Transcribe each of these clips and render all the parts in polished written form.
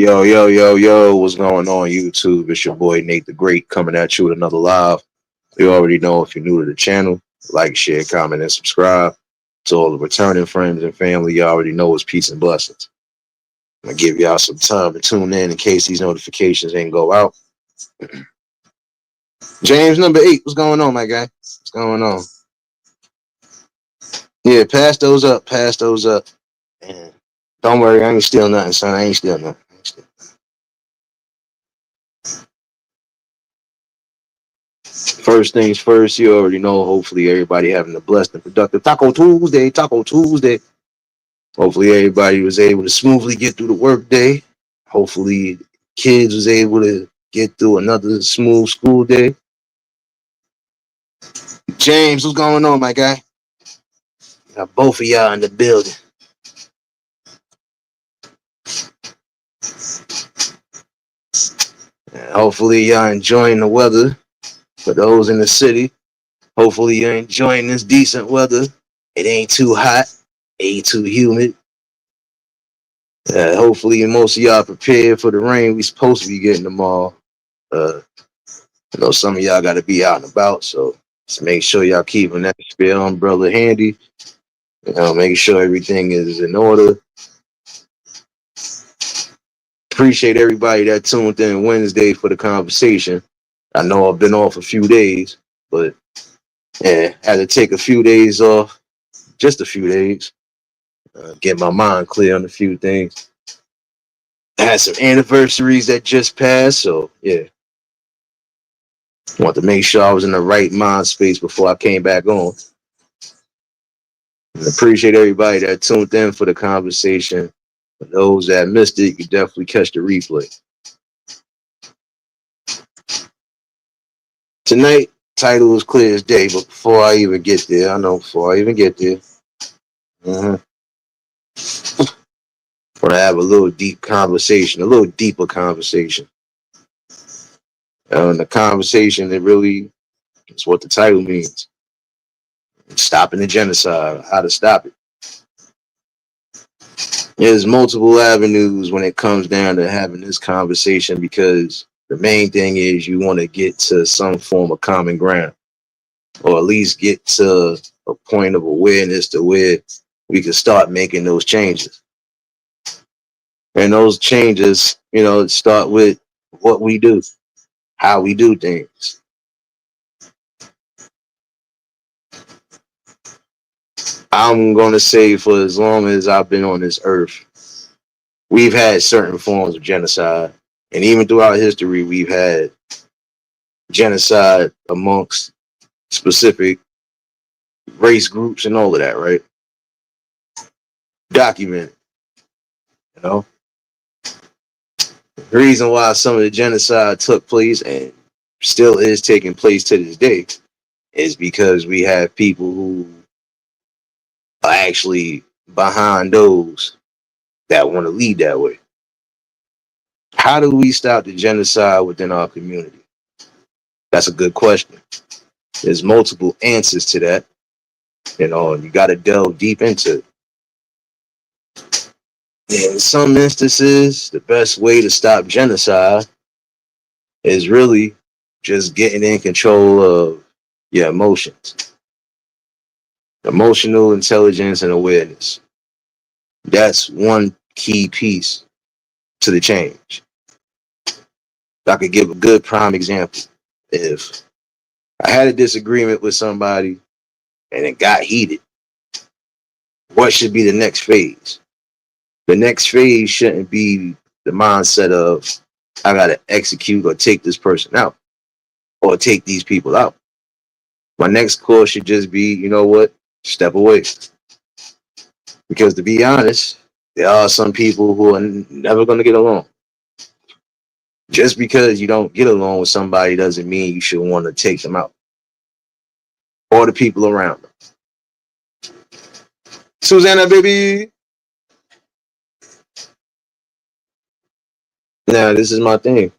Yo, yo, yo, yo, what's going on, YouTube? It's your boy Nate the Great coming at you with another live. You already know if you're new to the channel, like, share, comment, and subscribe. To all the returning friends and family, you already know it's peace and blessings. I'm gonna give y'all some time to tune in case these notifications ain't go out. James number 8, what's going on, my guy? What's going on? Yeah, pass those up, pass those up. And don't worry, I ain't steal nothing, son. I ain't steal nothing. First things first, you already know. Hopefully, everybody having a blessed and productive Taco Tuesday. Taco Tuesday. Hopefully, everybody was able to smoothly get through the work day. Hopefully, kids was able to get through another smooth school day. James, what's going on, my guy? Got both of y'all in the building. And hopefully, y'all enjoying the weather. For those in the city, hopefully you're enjoying this decent weather. It ain't too hot, ain't too humid. Hopefully most of y'all prepared for the rain we supposed to be getting tomorrow. I know some of y'all got to be out and about, so just make sure y'all keeping that spare umbrella handy. Make sure everything is in order. Appreciate everybody that tuned in Wednesday for the conversation. I know I've been off a few days, but yeah, had to take a few days off, just a few days. Get my mind clear on a few things. I had some anniversaries that just passed, so yeah. Want to make sure I was in the right mind space before I came back on. And appreciate everybody that tuned in for the conversation. For those that missed it, you definitely catch the replay. Tonight, title is clear as day, but before I even get there, want to have a little deep conversation, a little deeper conversation. And the conversation, it really is what the title means. Stopping the genocide, how to stop it. There's multiple avenues when it comes down to having this conversation because the main thing is you want to get to some form of common ground, or at least get to a point of awareness to where we can start making those changes. And those changes, start with what we do, how we do things. I'm going to say for as long as I've been on this earth, we've had certain forms of genocide. And even throughout history, we've had genocide amongst specific race groups and all of that, right? Documented, The reason why some of the genocide took place and still is taking place to this day is because we have people who are actually behind those that want to lead that way. How do we stop the genocide within our community? That's a good question. There's multiple answers to that, and you got to delve deep into it. In some instances, the best way to stop genocide is really just getting in control of your emotions. Emotional intelligence and awareness. That's one key piece to the change. I could give a good prime example. If I had a disagreement with somebody and it got heated, what should be the next phase? The next phase shouldn't be the mindset of, I got to execute or take this person out or take these people out. My next course should just be, you know what? Step away. Because to be honest, there are some people who are never going to get along. Just because you don't get along with somebody doesn't mean you should want to take them out or the people around them. Susanna, baby. Now, this is my thing.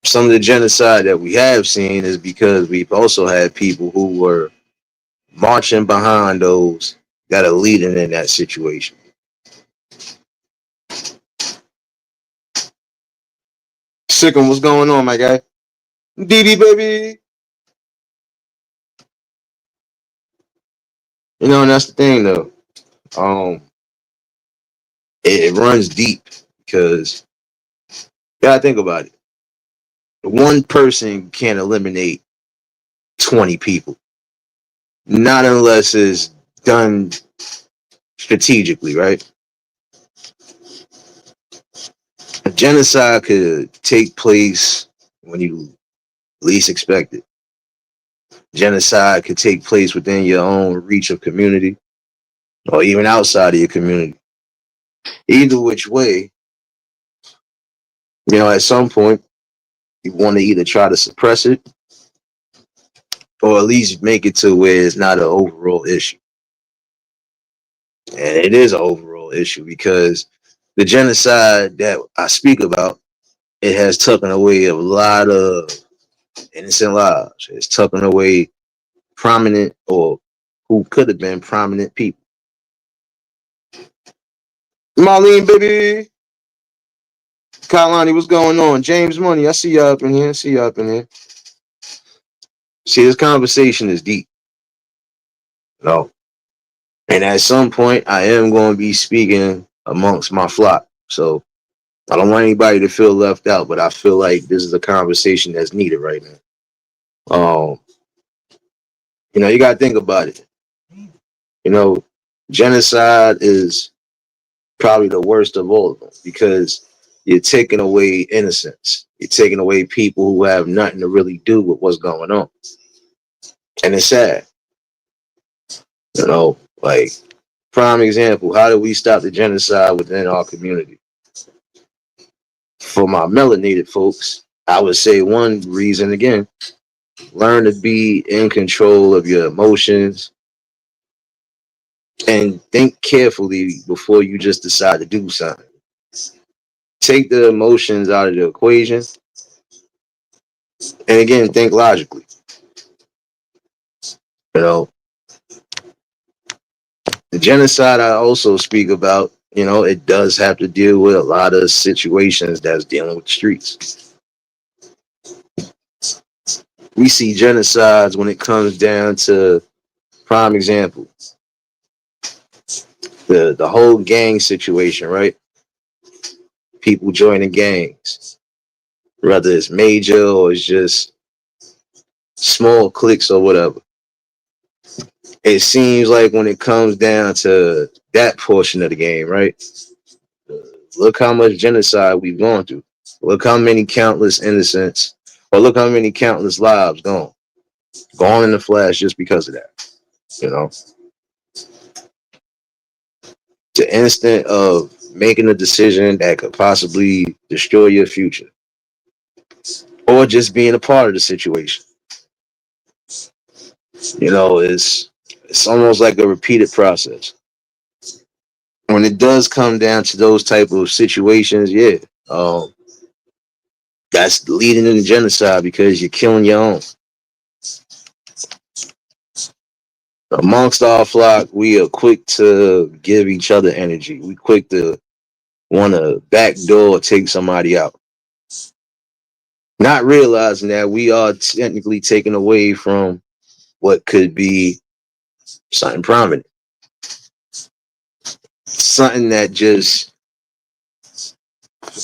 Some of the genocide that we have seen is because we've also had people who were marching behind those that are leading in that situation. Sikkim, what's going on, my guy? DD baby. You know, and that's the thing though. Um, it runs deep because you gotta think about it. One person can't eliminate 20 people, not unless it's done strategically, right? A genocide could take place when you least expect it. Genocide could take place within your own reach of community or even outside of your community. Either which way, at some point, you want to either try to suppress it or at least make it to where it's not an overall issue. And it is an overall issue because the genocide that I speak about, it has taken away a lot of innocent lives. It's taken away prominent or who could have been prominent people. Marlene, baby. Kalani, what's going on? James Money, I see you up in here. See you up in here. See, this conversation is deep. No. And at some point, I am going to be speaking amongst my flock. So I don't want anybody to feel left out, but I feel like this is a conversation that's needed right now. You got to think about it. You know, genocide is probably the worst of all of them because you're taking away innocence. You're taking away people who have nothing to really do with what's going on. And it's sad. Like prime example, how do we stop the genocide within our community? For my melanated folks, I would say one reason again, learn to be in control of your emotions and think carefully before you just decide to do something. Take the emotions out of the equation and again think logically. You know, the genocide I also speak about, it does have to deal with a lot of situations that's dealing with the streets. We see genocides when it comes down to prime example, the whole gang situation, right? People joining gangs, whether it's major or it's just small cliques or whatever. It seems like when it comes down to that portion of the game, right? Look how much genocide we've gone through. Look how many countless innocents, or look how many countless lives gone in the flash just because of that. You know, the instant of making a decision that could possibly destroy your future, or just being a part of the situation. It's almost like a repeated process. When it does come down to those type of situations, yeah, um, that's leading to the genocide because you're killing your own. Amongst our flock, we are quick to give each other energy. We quick to want to backdoor take somebody out, not realizing that we are technically taken away from what could be something prominent, something that just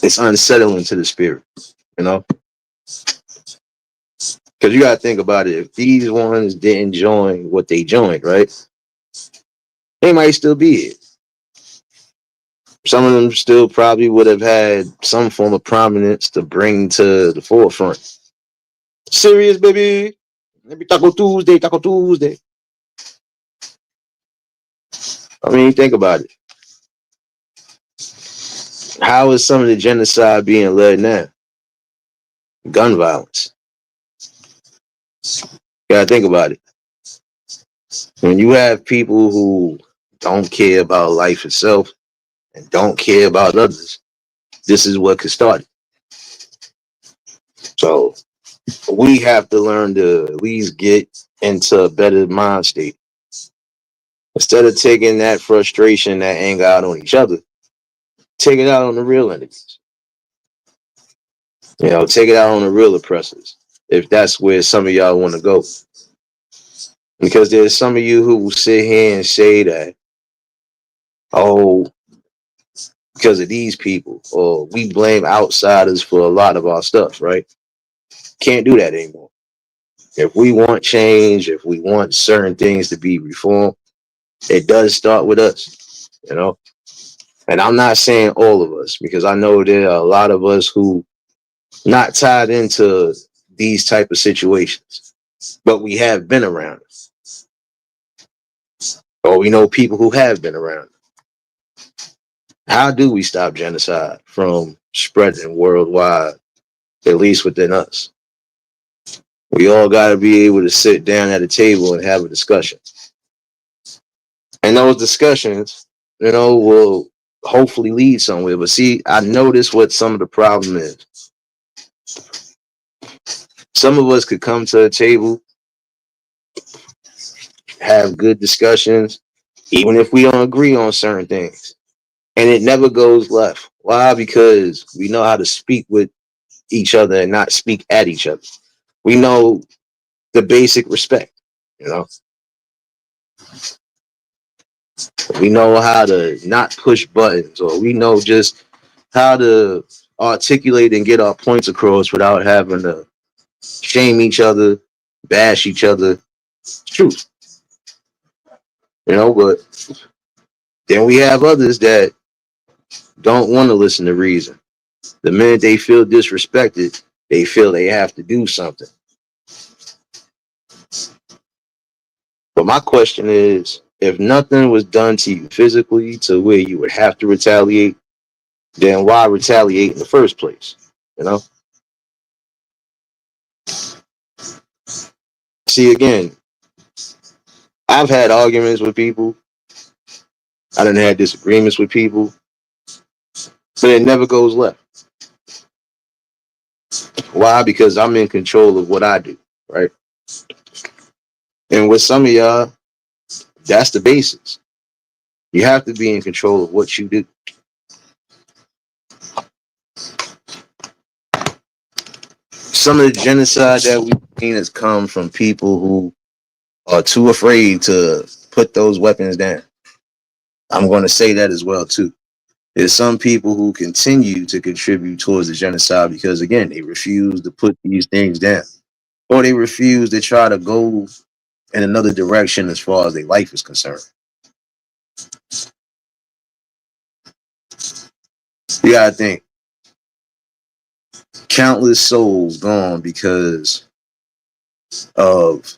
it's unsettling to the spirit, you know. Because you gotta think about it. If these ones didn't join what they joined, right, they might still be here. Some of them still probably would have had some form of prominence to bring to the forefront. Serious, baby. Maybe Taco Tuesday, Taco Tuesday. I mean, think about it. How is some of the genocide being led now? Gun violence. You gotta think about it. When you have people who don't care about life itself and don't care about others, this is what could start it. So we have to learn to at least get into a better mind state. Instead of taking that frustration, that anger out on each other, take it out on the real entities. Take it out on the real oppressors. If that's where some of y'all want to go. Because there's some of you who will sit here and say that, oh, because of these people, or we blame outsiders for a lot of our stuff, right? Can't do that anymore. If we want change, if we want certain things to be reformed, it does start with us. And I'm not saying all of us, because I know there are a lot of us who not tied into these type of situations, but we have been around it, or we know people who have been around it. How do we stop genocide from spreading worldwide, at least within us? We all got to be able to sit down at a table and have a discussion. And those discussions, will hopefully lead somewhere. But see, I notice what some of the problem is. Some of us could come to a table, have good discussions, even if we don't agree on certain things. And it never goes left. Why? Because we know how to speak with each other and not speak at each other. We know the basic respect, you know. We know how to not push buttons, or we know just how to articulate and get our points across without having to shame each other, bash each other. It's truth, but then we have others that don't want to listen to reason. The minute they feel disrespected, they feel they have to do something. But my question is, if nothing was done to you physically to where you would have to retaliate, then why retaliate in the first place? You know? See, again, I've had arguments with people. I done had disagreements with people, but it never goes left. Why? Because I'm in control of what I do, right? And with some of y'all, that's the basics. You have to be in control of what you do. Some of the genocide that we've seen has come from people who are too afraid to put those weapons down. I'm going to say that as well, too. There's some people who continue to contribute towards the genocide because, again, they refuse to put these things down, or they refuse to try to go in another direction as far as their life is concerned. You gotta think, countless souls gone because of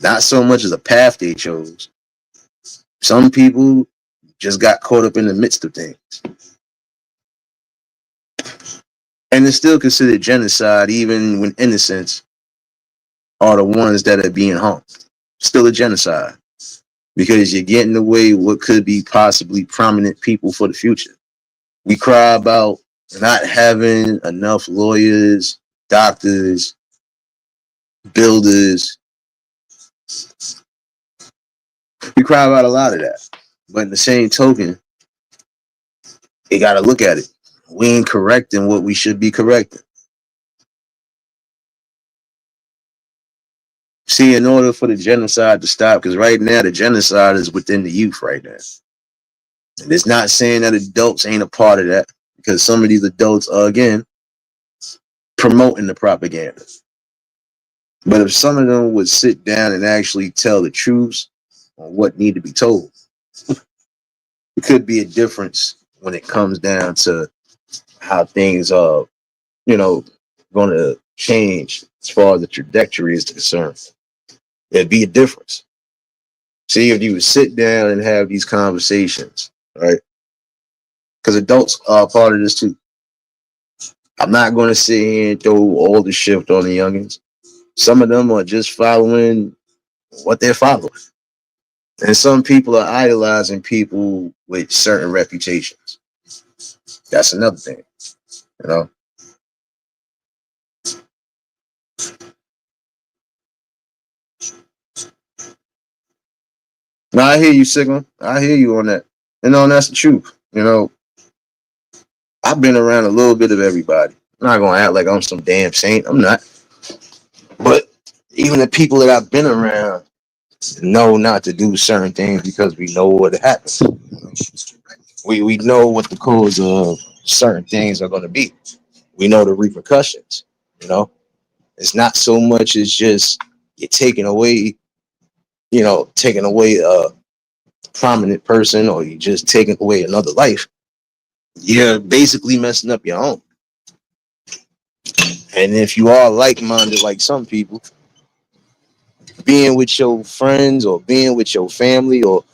not so much as a path they chose. Some people just got caught up in the midst of things. And it's still considered genocide, even when innocents are the ones that are being harmed. Still a genocide, because you're getting away what could be possibly prominent people for the future. We cry about not having enough lawyers, doctors, builders. We cry about a lot of that. But in the same token, you got to look at it. We ain't correcting what we should be correcting. See, in order for the genocide to stop, because right now the genocide is within the youth right now. And it's not saying that adults ain't a part of that, because some of these adults are, again, promoting the propaganda. But if some of them would sit down and actually tell the truths on what need to be told, it could be a difference when it comes down to how things are, going to change as far as the trajectory is concerned. There'd be a difference. See, if you would sit down and have these conversations, right? Because adults are part of this too. I'm not going to sit here and throw all the shift on the youngins. Some of them are just following what they're following. And some people are idolizing people with certain reputations. That's another thing, you know? No, I hear you, Sigma. I hear you on that. And that's the truth. I've been around a little bit of everybody. I'm not gonna act like I'm some damn saint. I'm not. But even the people that I've been around know not to do certain things because we know what happens. We know what the cause of certain things are gonna be. We know the repercussions. You know, it's not so much as just you're taking away, taking away a prominent person or you just taking away another life. You're basically messing up your own. And if you are like minded, like some people, being with your friends or being with your family or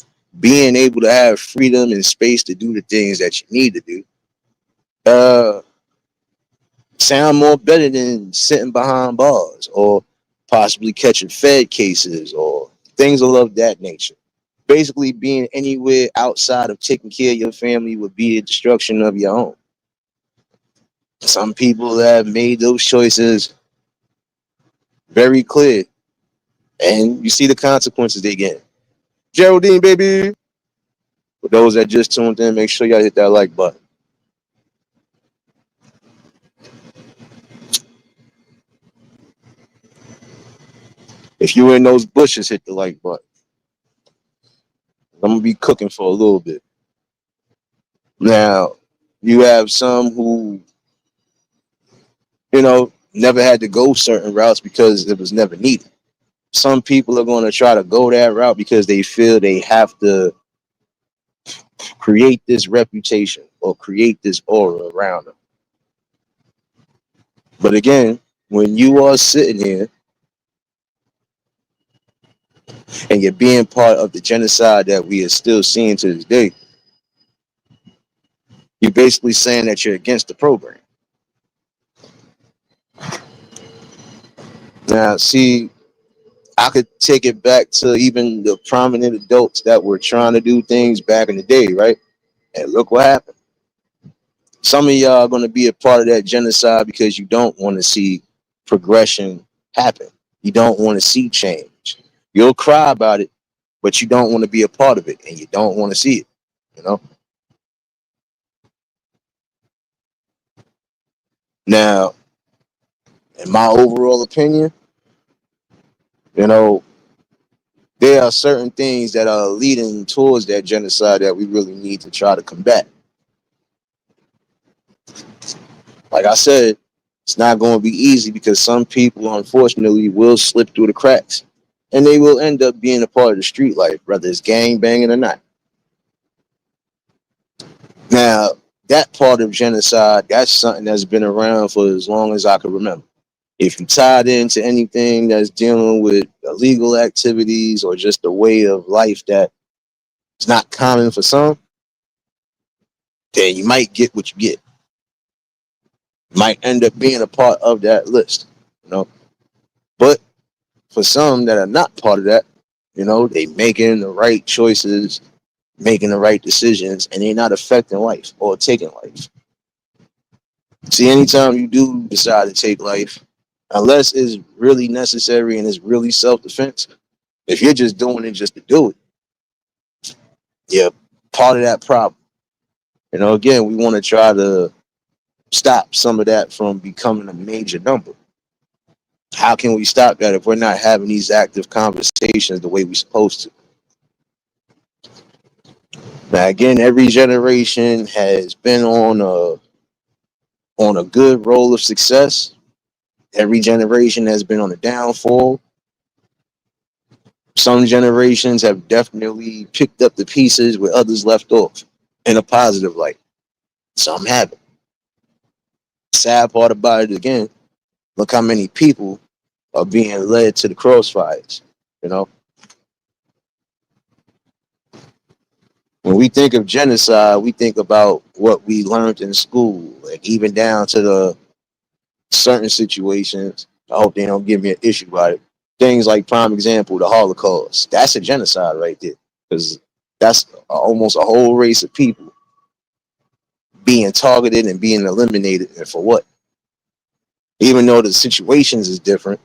being able to have freedom and space to do the things that you need to do, uh, sound more better than sitting behind bars or possibly catching Fed cases or things of that nature. Basically, being anywhere outside of taking care of your family would be a destruction of your own. Some people have made those choices very clear, and you see the consequences they get. Geraldine, baby. For those that just tuned in, make sure y'all hit that like button. If you in those bushes, hit the like button. I'm gonna be cooking for a little bit. Now, you have some who, never had to go certain routes because it was never needed. Some people are going to try to go that route because they feel they have to create this reputation or create this aura around them. But again, when you are sitting here and you're being part of the genocide that we are still seeing to this day, you're basically saying that you're against the program. Now, see, I could take it back to even the prominent adults that were trying to do things back in the day, right? And look what happened. Some of y'all are going to be a part of that genocide because you don't want to see progression happen. You don't want to see change. You'll cry about it, but you don't want to be a part of it and you don't want to see it, you know? Now, in my overall opinion, you know, there are certain things that are leading towards that genocide that we really need to try to combat. Like I said, it's not going to be easy because some people, unfortunately, will slip through the cracks and they will end up being a part of the street life, whether it's gang banging or not. Now, that part of genocide, that's something that's been around for as long as I can remember. If you tied into anything that's dealing with illegal activities or just a way of life that is not common for some, then you might get what you get. Might end up being a part of that list, you know. But for some that are not part of that, they making the right choices, making the right decisions, and they're not affecting life or taking life. See, anytime you do decide to take life, unless it's really necessary and it's really self-defense, if you're just doing it just to do it, you're part of that problem. Again, we want to try to stop some of that from becoming a major number. How can we stop that if we're not having these active conversations the way we're supposed to? Now, again, every generation has been on a good roll of success. Every generation has been on a downfall. Some generations have definitely picked up the pieces where others left off in a positive light. Some haven't. Sad part about it, again, look how many people are being led to the crossfires. You know, when we think of genocide, we think about what we learned in school, and even down to the certain situations. I hope they don't give me an issue about it. Things like, prime example, the Holocaust. That's a genocide right there, because that's almost a whole race of people being targeted and being eliminated, and for what? Even though the situations is different,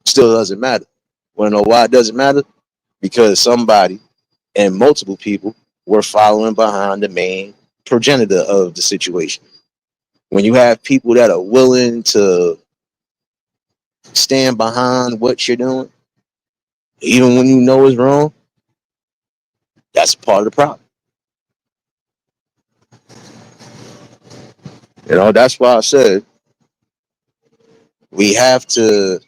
still doesn't matter. Want to know why it doesn't matter? Because somebody and multiple people were following behind the main progenitor of the situation. When you have people that are willing to stand behind what you're doing, even when you know it's wrong, that's part of the problem. That's why I said we have to,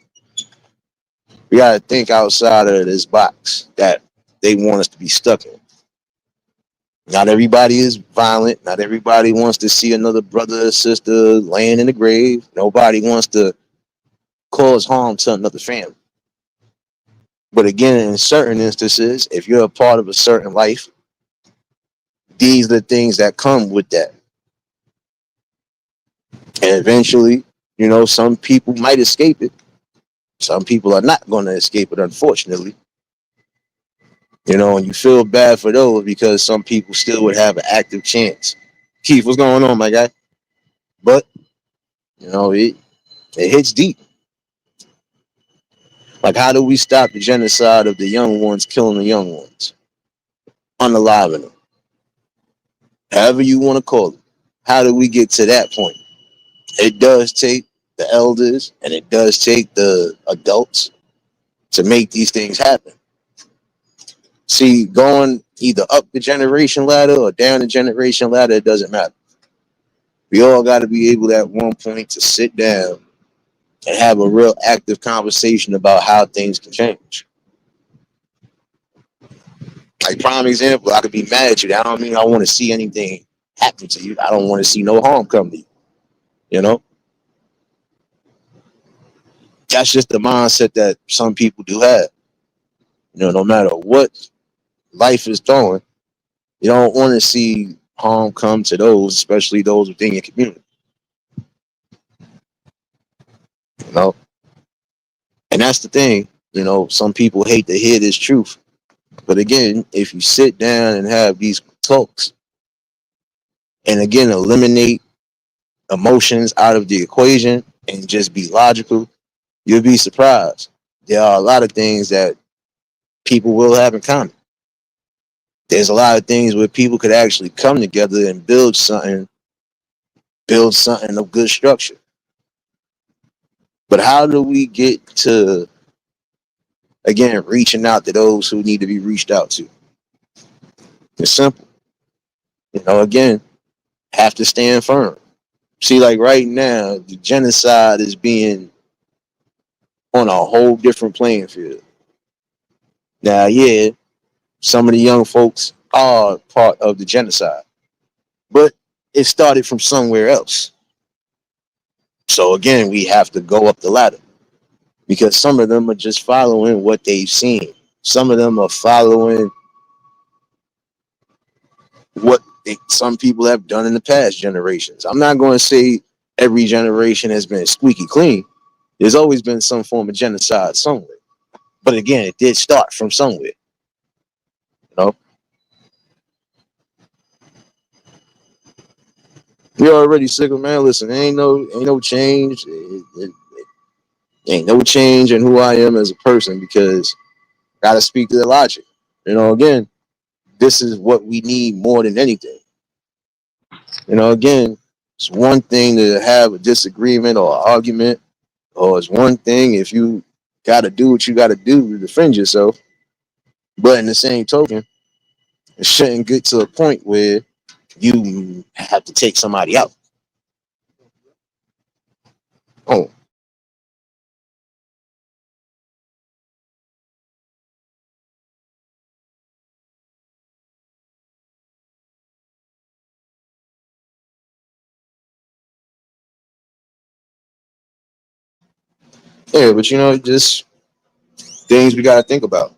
we got to think outside of this box that they want us to be stuck in. Not everybody is violent. Not everybody wants to see another brother or sister laying in the grave. Nobody wants to cause harm to another family. But again, in certain instances, if you're a part of a certain life, these are the things that come with that. And eventually, some people might escape it. Some people are not going to escape it, unfortunately. And you feel bad for those because some people still would have an active chance. Keith, what's going on, my guy? But, it hits deep. Like, how do we stop the genocide of the young ones killing the young ones? Unaliving them. However you want to call it. How do we get to that point? It does take the elders and it does take the adults to make these things happen. See, going either up the generation ladder or down the generation ladder, it doesn't matter. We all got to be able at one point to sit down and have a real active conversation about how things can change. Like, prime example, I could be mad at you. That don't mean I want to see anything happen to you. I don't want to see no harm come to you. That's just the mindset that some people do have. No matter what life is throwing, you don't want to see harm come to those, especially those within your community. You know, and that's the thing. Some people hate to hear this truth, but again, if you sit down and have these talks, and again eliminate emotions out of the equation and just be logical, you'll be surprised. There are a lot of things that people will have in common. There's a lot of things where people could actually come together and build something of good structure. But how do we get to, again, reaching out to those who need to be reached out to? It's simple. Again, have to stand firm. See, like right now, the genocide is being on a whole different playing field. Now, yeah, some of the young folks are part of the genocide, but it started from somewhere else. So again, we have to go up the ladder because some of them are just following what they've seen. Some of them are following what some people have done in the past generations. I'm not going to say every generation has been squeaky clean. There's always been some form of genocide somewhere. But again, it did start from somewhere. You know, you're already sick of, man. Listen, ain't no change. It ain't no change in who I am as a person because I gotta speak to the logic. Again, this is what we need more than anything. Again, it's one thing to have a disagreement or an argument, or it's one thing if you got to do what you got to do to defend yourself. But in the same token, it shouldn't get to a point where you have to take somebody out. Oh, yeah, but just things we got to think about.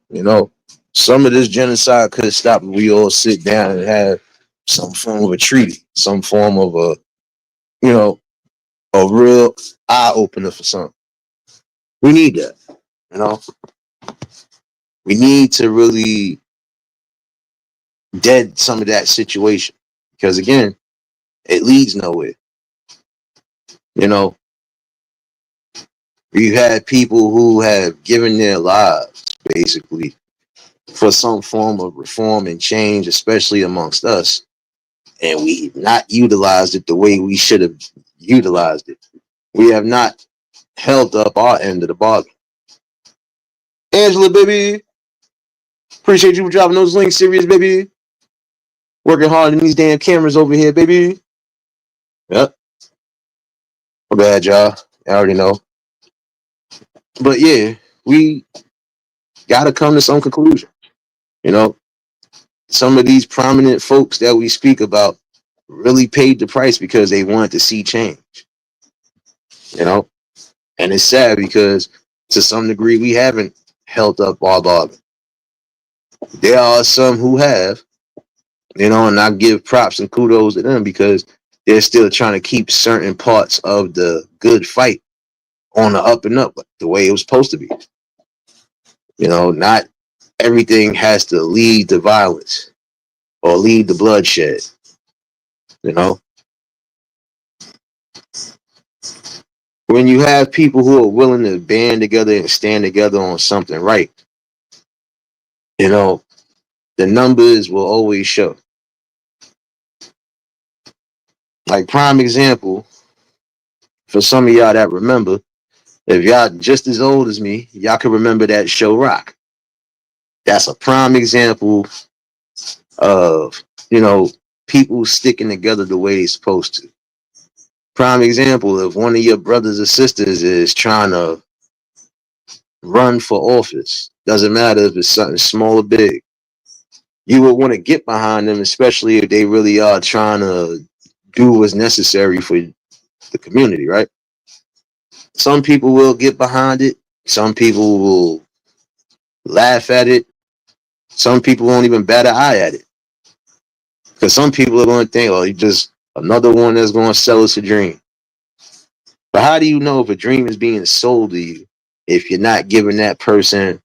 You know, some of this genocide could have stopped if we all sit down and have some form of a treaty, some form of you know, a real eye opener for something. We need that. You know, we need to really dead some of that situation because again, it leads nowhere. You know, we've had people who have given their lives basically for some form of reform and change, especially amongst us. and we not utilized it the way we should have utilized it. We have not held up our end of the bargain. Angela, baby, appreciate you for dropping those links, serious, baby. Working hard in these damn cameras over here, baby. Yep. My bad, y'all. I already know. But yeah, we gotta come to some conclusion. You know, some of these prominent folks that we speak about really paid the price because they wanted to see change. You know, and it's sad because to some degree we haven't held up our bargain. There are some who have, you know, and I give props and kudos to them because they're still trying to keep certain parts of the good fight on the up and up the way it was supposed to be. You know, not everything has to lead to violence or lead to bloodshed. You know, when you have people who are willing to band together and stand together on something right, you know, the numbers will always show. Like prime example for some of y'all that remember, if y'all just as old as me, y'all can remember that show Rock. That's a prime example of, you know, people sticking together the way they're supposed to. Prime example, if one of your brothers or sisters is trying to run for office, doesn't matter if it's something small or big, you would want to get behind them, especially if they really are trying to do what's necessary for the community, right? Some people will get behind it. Some people will laugh at it. Some people won't even bat an eye at it. Because some people are going to think, oh, he's just another one that's going to sell us a dream. But how do you know if a dream is being sold to you if you're not giving that person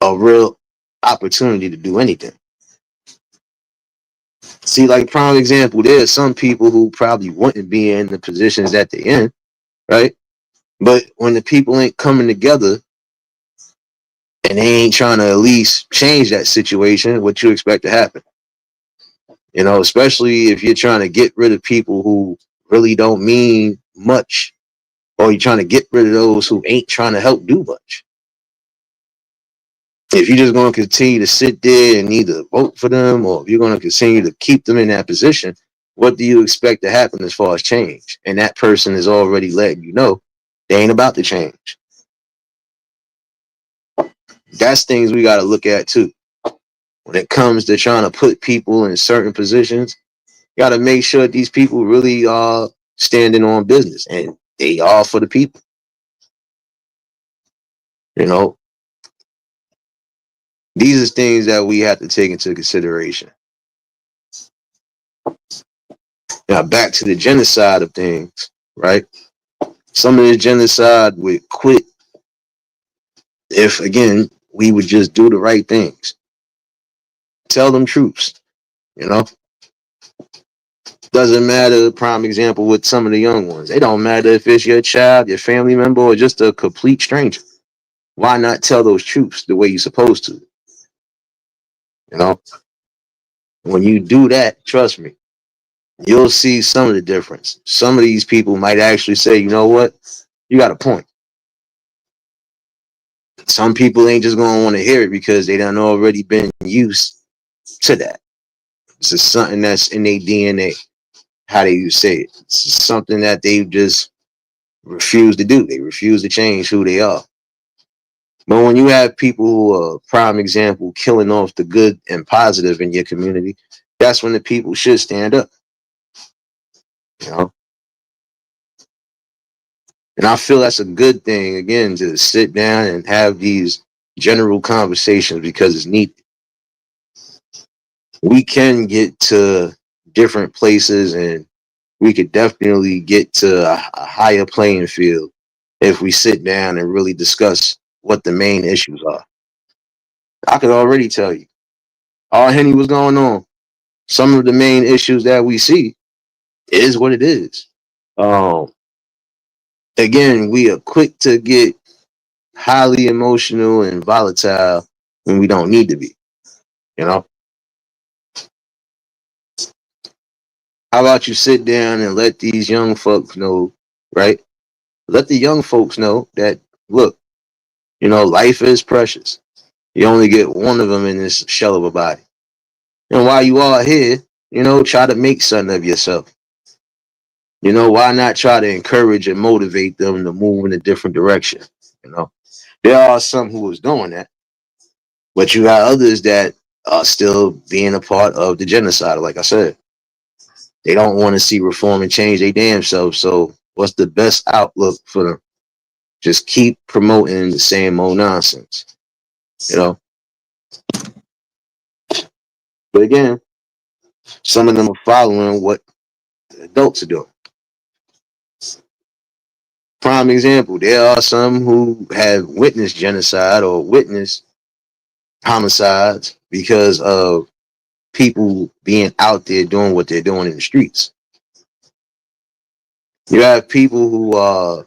a real opportunity to do anything? See, like prime example, there's some people who probably wouldn't be in the positions that they're in, right? But when the people ain't coming together and they ain't trying to at least change that situation, what you expect to happen? You know, especially if you're trying to get rid of people who really don't mean much, or you're trying to get rid of those who ain't trying to help do much. If you're just going to continue to sit there and either vote for them or if you're going to continue to keep them in that position, what do you expect to happen as far as change? And that person is already letting you know they ain't about to change. That's things we got to look at too. When it comes to trying to put people in certain positions, you got to make sure these people really are standing on business and they are for the people. You know, these are things that we have to take into consideration. Now, back to the genocide of things, right? Some of the genocide would quit if, again, we would just do the right things. Tell them truths, you know? Doesn't matter, prime example with some of the young ones. It don't matter if it's your child, your family member, or just a complete stranger. Why not tell those truths the way you're supposed to? You know? When you do that, trust me, you'll see some of the difference. Some of these people might actually say, you know what? You got a point. Some people ain't just gonna want to hear it because they done already been used to that. It's just something that's in their DNA. How do you say it? It's something that they just refuse to do. They refuse to change who they are. But when you have people who are prime example killing off the good and positive in your community, that's when the people should stand up. You know? And I feel that's a good thing, again, to sit down and have these general conversations because it's needed. We can get to different places and we could definitely get to a higher playing field if we sit down and really discuss what the main issues are. I could already tell you, all Henny was going on. Some of the main issues that we see is what it is. Um, Again, we are quick to get highly emotional and volatile when we don't need to be. You know, How about you sit down and let these young folks know, right? Let the young folks know that, look, life is precious. You only get one of them in this shell of a body. And while you are here, try to make something of yourself. Why not try to encourage and motivate them to move in a different direction? You know, there are some who is doing that, but you got others that are still being a part of the genocide. Like I said, they don't want to see reform and change their damn self. So, what's the best outlook for them? Just keep promoting the same old nonsense. You know, but again, some of them are following what the adults are doing. Prime example, there are some who have witnessed genocide or witnessed homicides because of people being out there doing what they're doing in the streets. You have people who are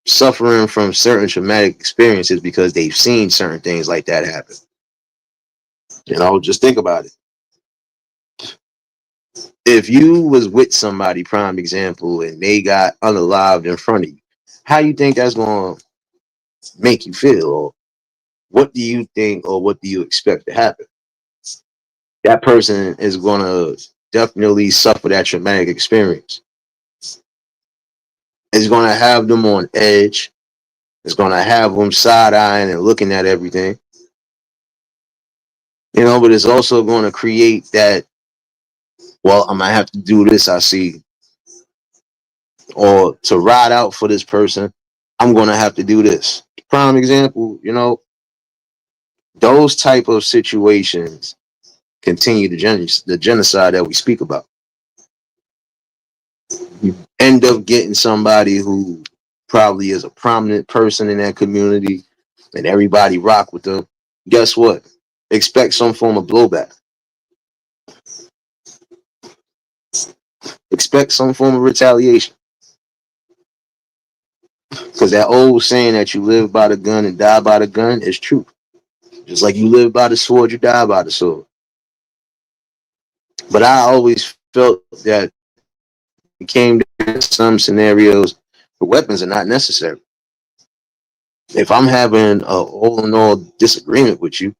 suffering from certain traumatic experiences because they've seen certain things like that happen. Just think about it. If you was with somebody, prime example, and they got unalived in front of you, how you think that's going to make you feel? Or what do you think or what do you expect to happen? That person is going to definitely suffer that traumatic experience. It's going to have them on edge. It's going to have them side eyeing and looking at everything. But it's also going to create that, well, I might have to do this, I see. Or to ride out for this person, I'm going to have to do this. Prime example, those type of situations continue the genocide that we speak about. You end up getting somebody who probably is a prominent person in that community and everybody rock with them. Guess what? Expect some form of blowback. Expect some form of retaliation. Because that old saying that you live by the gun and die by the gun is true. Just like you live by the sword, you die by the sword. But I always felt that it came to some scenarios, the weapons are not necessary. If I'm having a all in all disagreement with you,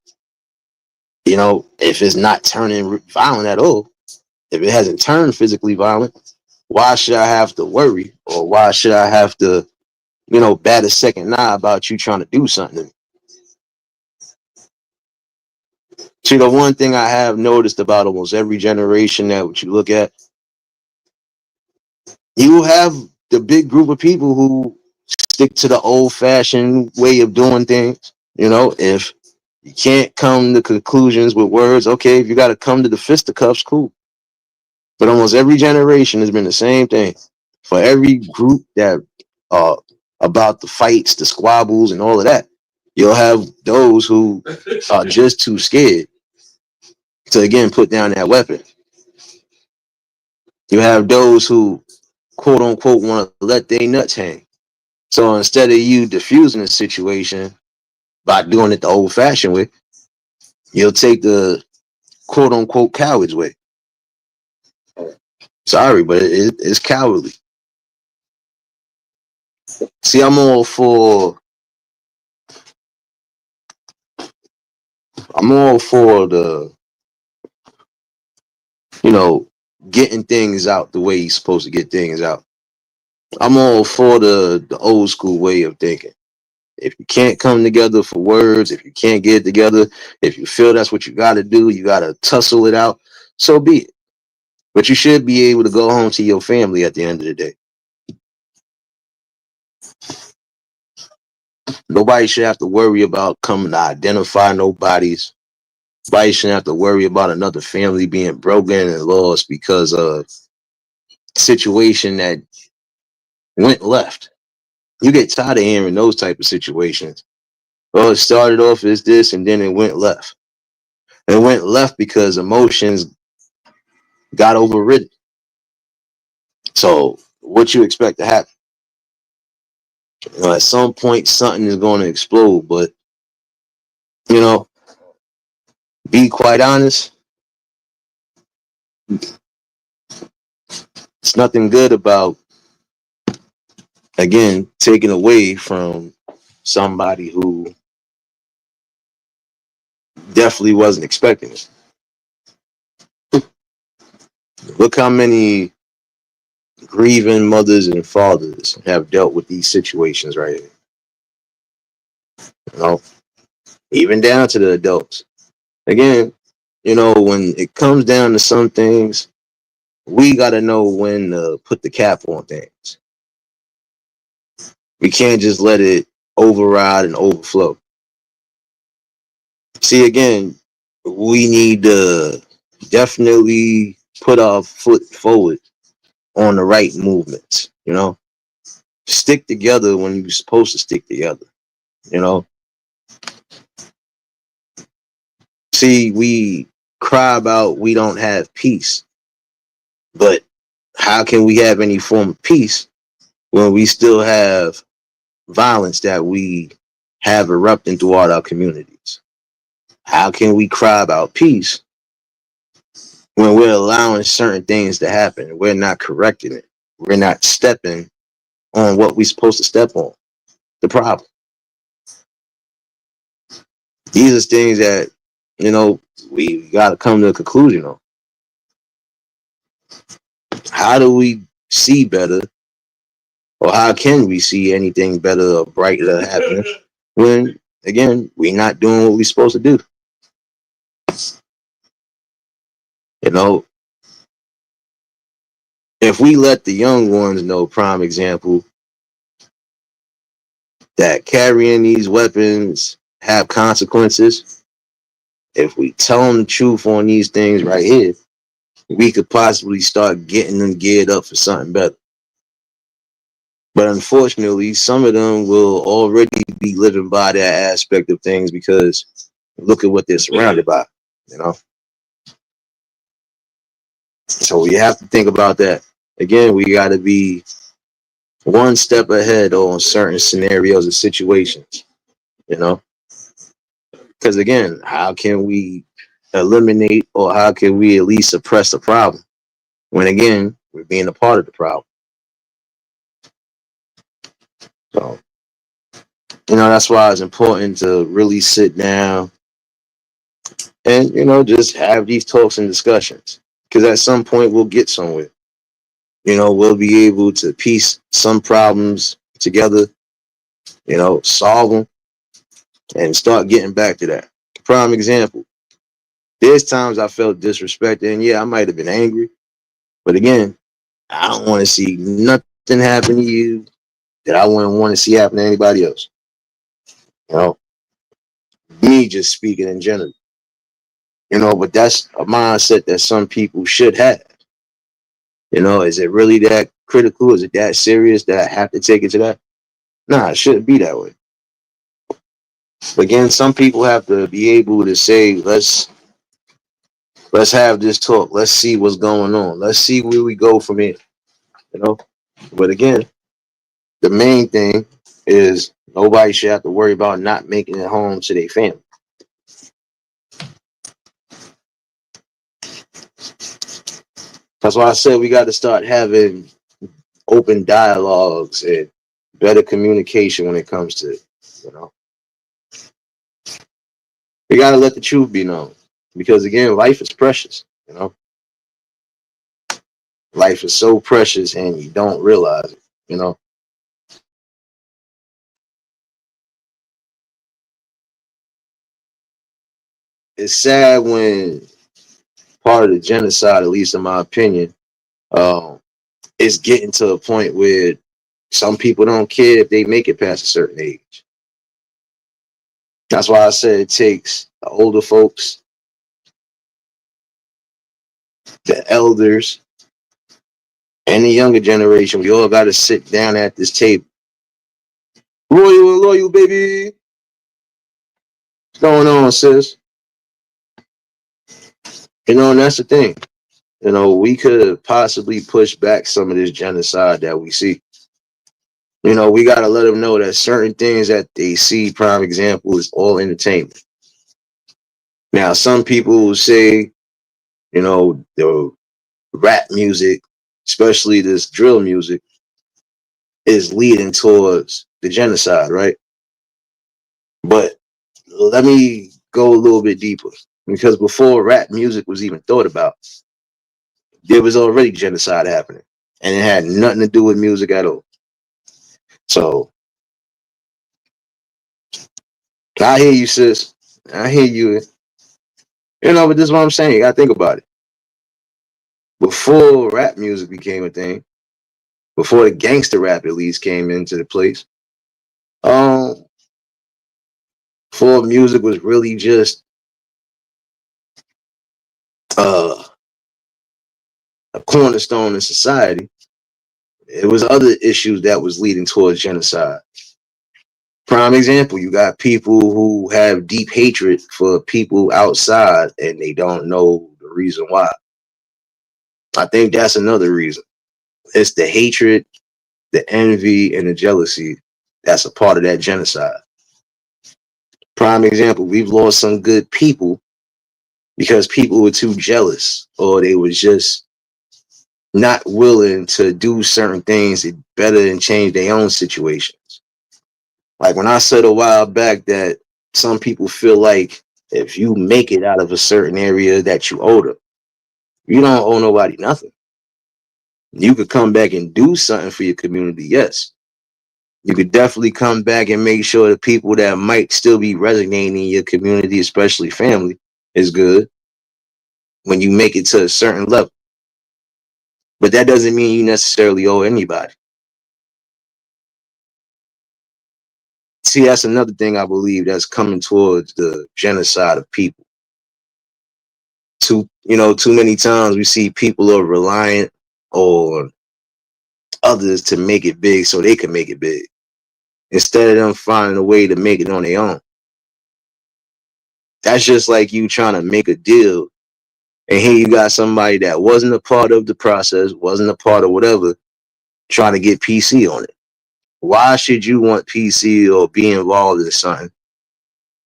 if it's not turning violent at all, if it hasn't turned physically violent, why should I have to worry or why should I have to, bat a second eye about you trying to do something to me? See, the one thing I have noticed about almost every generation that what you look at, you have the big group of people who stick to the old fashioned way of doing things. If you can't come to conclusions with words, okay, if you got to come to the fisticuffs, cool. But almost every generation has been the same thing. For every group that about the fights, the squabbles, and all of that, you'll have those who are just too scared to again put down that weapon. You have those who quote unquote want to let their nuts hang. So instead of you diffusing the situation by doing it the old fashioned way, you'll take the quote unquote coward's way. Sorry, but it's cowardly. See, I'm all for the, you know, getting things out the way you're supposed to get things out. I'm all for the old school way of thinking. If you can't come together for words, if you can't get it together, if you feel that's what you got to do, you got to tussle it out, so be it. But you should be able to go home to your family at the end of the day. Nobody should have to worry about coming to identify nobody's. Nobody shouldn't have to worry about another family being broken and lost because of a situation that went left. You get tired of hearing those type of situations. Oh, it started off as this and then it went left. It went left because emotions got overridden. So what you expect to happen? At some point, something is going to explode. But you know, be quite honest. It's nothing good about, again, taking away from somebody who definitely wasn't expecting it. Look how many grieving mothers and fathers have dealt with these situations right here. You know, even down to the adults. Again, when it comes down to some things, we got to know when to put the cap on things. We can't just let it override and overflow. See, again, we need to definitely put our foot forward on the right movements. Stick together when you're supposed to stick together. You know, see, we cry about we don't have peace, but how can we have any form of peace when we still have violence that we have erupting throughout our communities? How can we cry about peace when we're allowing certain things to happen? We're not correcting it. We're not stepping on what we're supposed to step on. The problem. These are things that, we got to come to a conclusion on. How do we see better, or how can we see anything better or brighter happening when, again, we're not doing what we're supposed to do? You know, if we let the young ones know, prime example, that carrying these weapons have consequences, if we tell them the truth on these things right here, we could possibly start getting them geared up for something better. But unfortunately, some of them will already be living by that aspect of things because look at what they're surrounded by, you know? So we have to think about that. Again, we got to be one step ahead on certain scenarios and situations, you know? Because again, how can we eliminate, or how can we at least suppress the problem when, again, we're being a part of the problem? So, that's why it's important to really sit down and, just have these talks and discussions. Because at some point we'll get somewhere. We'll be able to piece some problems together, solve them, and start getting back to that. Prime example. There's times I felt disrespected, and yeah, I might have been angry. But again, I don't want to see nothing happen to you that I wouldn't want to see happen to anybody else. Me just speaking in general. But that's a mindset that some people should have. Is it really that critical? Is it that serious that I have to take it to that? Nah, it shouldn't be that way. But again, some people have to be able to say, let's have this talk. Let's see what's going on. Let's see where we go from here. But again, the main thing is nobody should have to worry about not making it home to their family. That's why I said we got to start having open dialogues and better communication when it comes to it. We got to let the truth be known, because again, life is precious. Life is so precious, and you don't realize it. It's sad when part of the genocide, at least in my opinion, is getting to a point where some people don't care if they make it past a certain age. That's why I said it takes the older folks, the elders, and the younger generation. We all got to sit down at this table. Loyal, baby. What's going on, sis? And that's the thing. We could possibly push back some of this genocide that we see. We got to let them know that certain things that they see, prime example, is all entertainment. Now, some people will say, the rap music especially this drill music, is leading towards the genocide, right? But let me go a little bit deeper because before rap music was even thought about, there was already genocide happening, and it had nothing to do with music at all. So I hear you, sis. I hear you. You know, but this is what I'm saying. You gotta think about it. Before rap music became a thing, before the gangster rap at least came into the place, um, before music was really just uh, a cornerstone in society, it was other issues that was leading towards genocide. Prime example, you got people who have deep hatred for people outside and they don't know the reason why. I think that's another reason. It's the hatred, the envy, and the jealousy that's a part of that genocide. Prime example, we've lost some good people because people were too jealous or they was just not willing to do certain things to better and change their own situations. Like when I said a while back that some people feel like if you make it out of a certain area that you owe them, you don't owe nobody nothing. You could come back and do something for your community, yes. You could definitely come back and make sure the people that might still be resonating in your community, especially family, is good when you make it to a certain level. But that doesn't mean you necessarily owe anybody. See, that's another thing I believe that's coming towards the genocide of people. Too many times we see people are reliant on others to make it big so they can make it big instead of them finding a way to make it on their own. That's just like you trying to make a deal and here you got somebody that wasn't a part of the process, wasn't a part of whatever, trying to get PC on it. Why should you want PC or be involved in something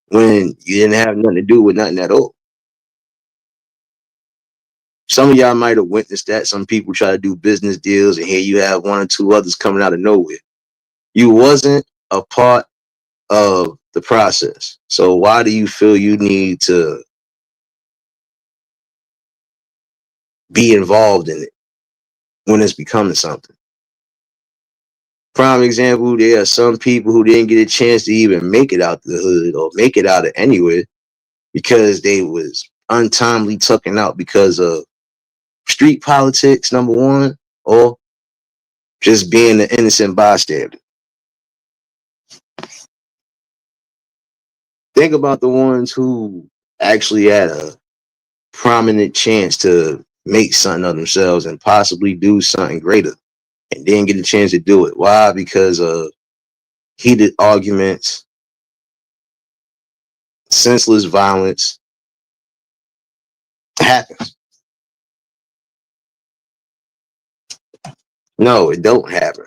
when you didn't have nothing to do with nothing at all? Some of y'all might have witnessed that. Some people try to do business deals, and here you have one or two others coming out of nowhere. You wasn't a part of the process. So why do you feel you need to be involved in it when it's becoming something? Prime example, there are some people who didn't get a chance to even make it out the hood or make it out of anywhere because they was untimely taken out because of street politics, number one, or just being an innocent bystander. Think about the ones who actually had a prominent chance to make something of themselves and possibly do something greater and didn't get a chance to do it. Why? Because of heated arguments, senseless violence happens. No, it don't happen.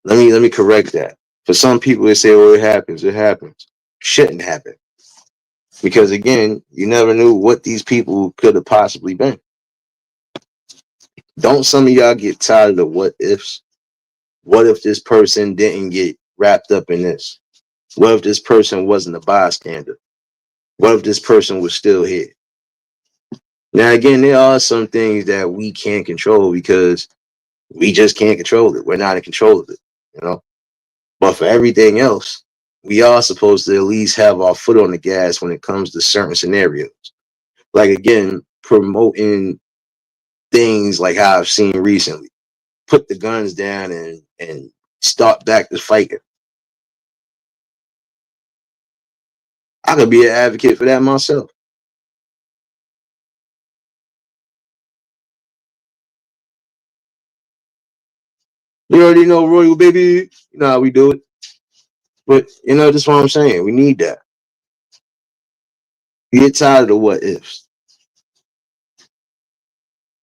Let me correct that. For some people, they say, "Well, it happens. It happens." Shouldn't happen because again, you never knew what these people could have possibly been. Don't some of y'all get tired of the what ifs? What if this person didn't get wrapped up in this? What if this person wasn't a bystander? What if this person was still here? Now, again, there are some things that we can't control because we just can't control it. We're not in control of it, you know. But for everything else, we are supposed to at least have our foot on the gas when it comes to certain scenarios. Like again, promoting things like how I've seen recently. Put the guns down and start back to fighting. I could be an advocate for that myself. You already know Royal Baby. You know how we do it. But that's what I'm saying. We need that. Get tired of the what ifs.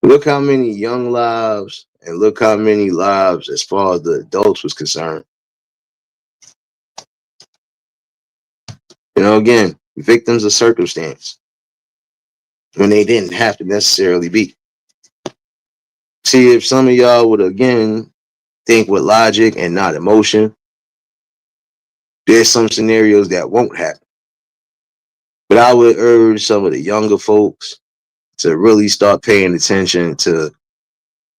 Look how many young lives and look how many lives as far as the adults was concerned. Again, victims of circumstance when they didn't have to necessarily be. See, if some of y'all would again think with logic and not emotion, there's some scenarios that won't happen. But I would urge some of the younger folks to really start paying attention to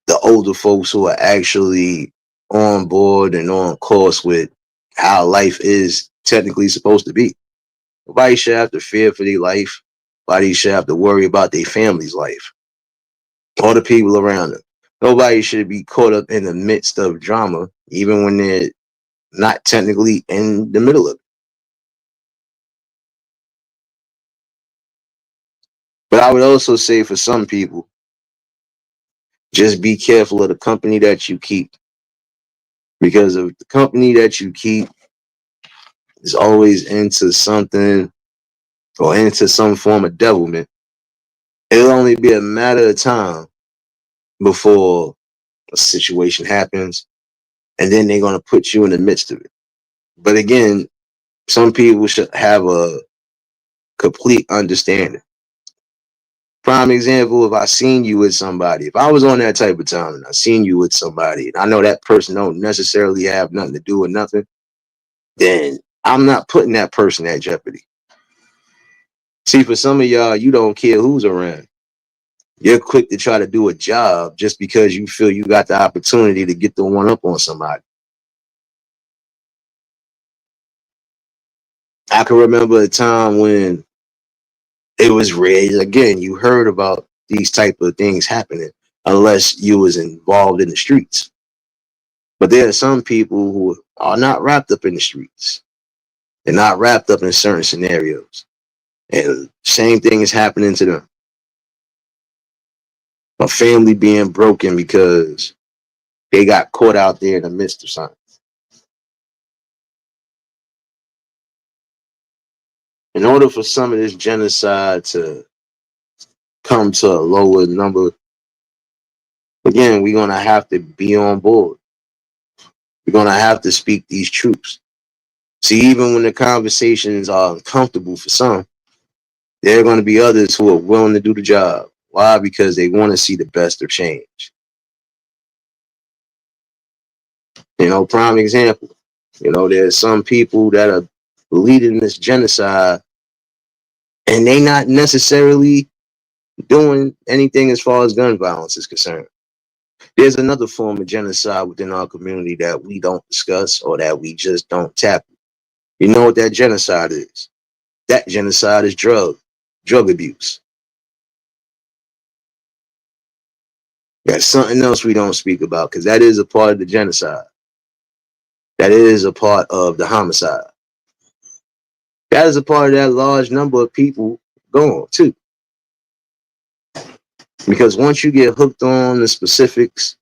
the older folks who are actually on board and on course with how life is technically supposed to be. Nobody should have to fear for their life. Nobody should have to worry about their family's life or the people around them. Nobody should be caught up in the midst of drama, even when they're not technically in the middle of it. But I would also say for some people, just be careful of the company that you keep. Because if the company that you keep is always into something or into some form of devilment, it'll only be a matter of time before a situation happens, and then they're going to put you in the midst of it. But again, some people should have a complete understanding. Prime example, if I seen you with somebody, if I was on that type of time and I seen you with somebody, and I know that person don't necessarily have nothing to do with nothing, then I'm not putting that person at jeopardy. See, for some of y'all, you don't care who's around. You're quick to try to do a job just because you feel you got the opportunity to get the one up on somebody. I can remember a time when it was rare. Again, you heard about these type of things happening unless you was involved in the streets. But there are some people who are not wrapped up in the streets. They're not wrapped up in certain scenarios. And same thing is happening to them. A family being broken because they got caught out there in the midst of something. In order for some of this genocide to come to a lower number, again, we're going to have to be on board. We're going to have to speak these truths. See, even when the conversations are uncomfortable for some, there are going to be others who are willing to do the job. Why? Because they want to see the best of change. Prime example. There's some people that are leading this genocide and they not necessarily doing anything as far as gun violence is concerned. There's another form of genocide within our community that we don't discuss or that we just don't tackle. You know what that genocide is? That genocide is drug abuse. That's something else we don't speak about because that is a part of the genocide. That is a part of the homicide. That is a part of that large number of people gone too. Because once you get hooked on the specifics,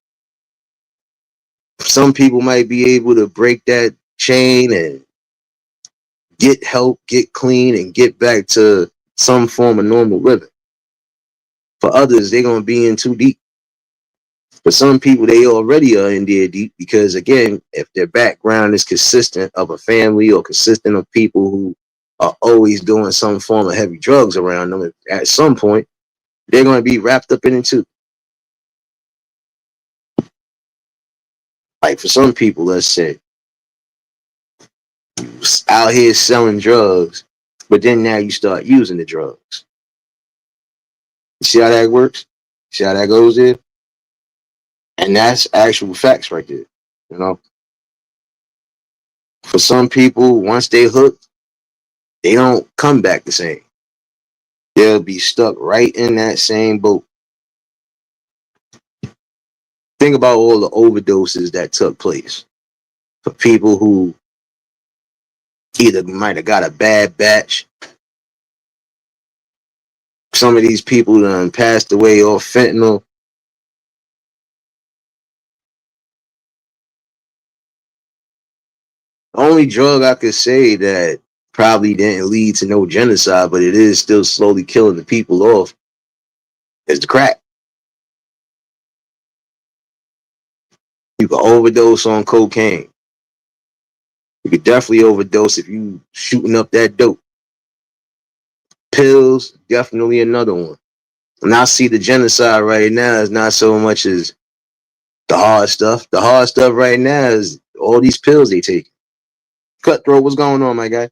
some people might be able to break that chain and get help, get clean, and get back to some form of normal living. For others, they're going to be in too deep. For some people, they already are in there deep because, again, if their background is consistent of a family or consistent of people who are always doing some form of heavy drugs around them, at some point, they're going to be wrapped up in it too. Like for some people, let's say, out here selling drugs, but then now you start using the drugs. You see how that works? See how that goes there? And that's actual facts right there. You know, for some people, once they hooked, they don't come back the same. They'll be stuck right in that same boat. Think about all the overdoses that took place for people who either might have got a bad batch. Some of these people done passed away off fentanyl. The only drug I could say that probably didn't lead to no genocide, but it is still slowly killing the people off, is the crack. You can overdose on cocaine. You could definitely overdose if you shooting up that dope. Pills, definitely another one. And I see the genocide right now is not so much as The hard stuff right now is all these pills they take. Cutthroat, what's going on, my guy?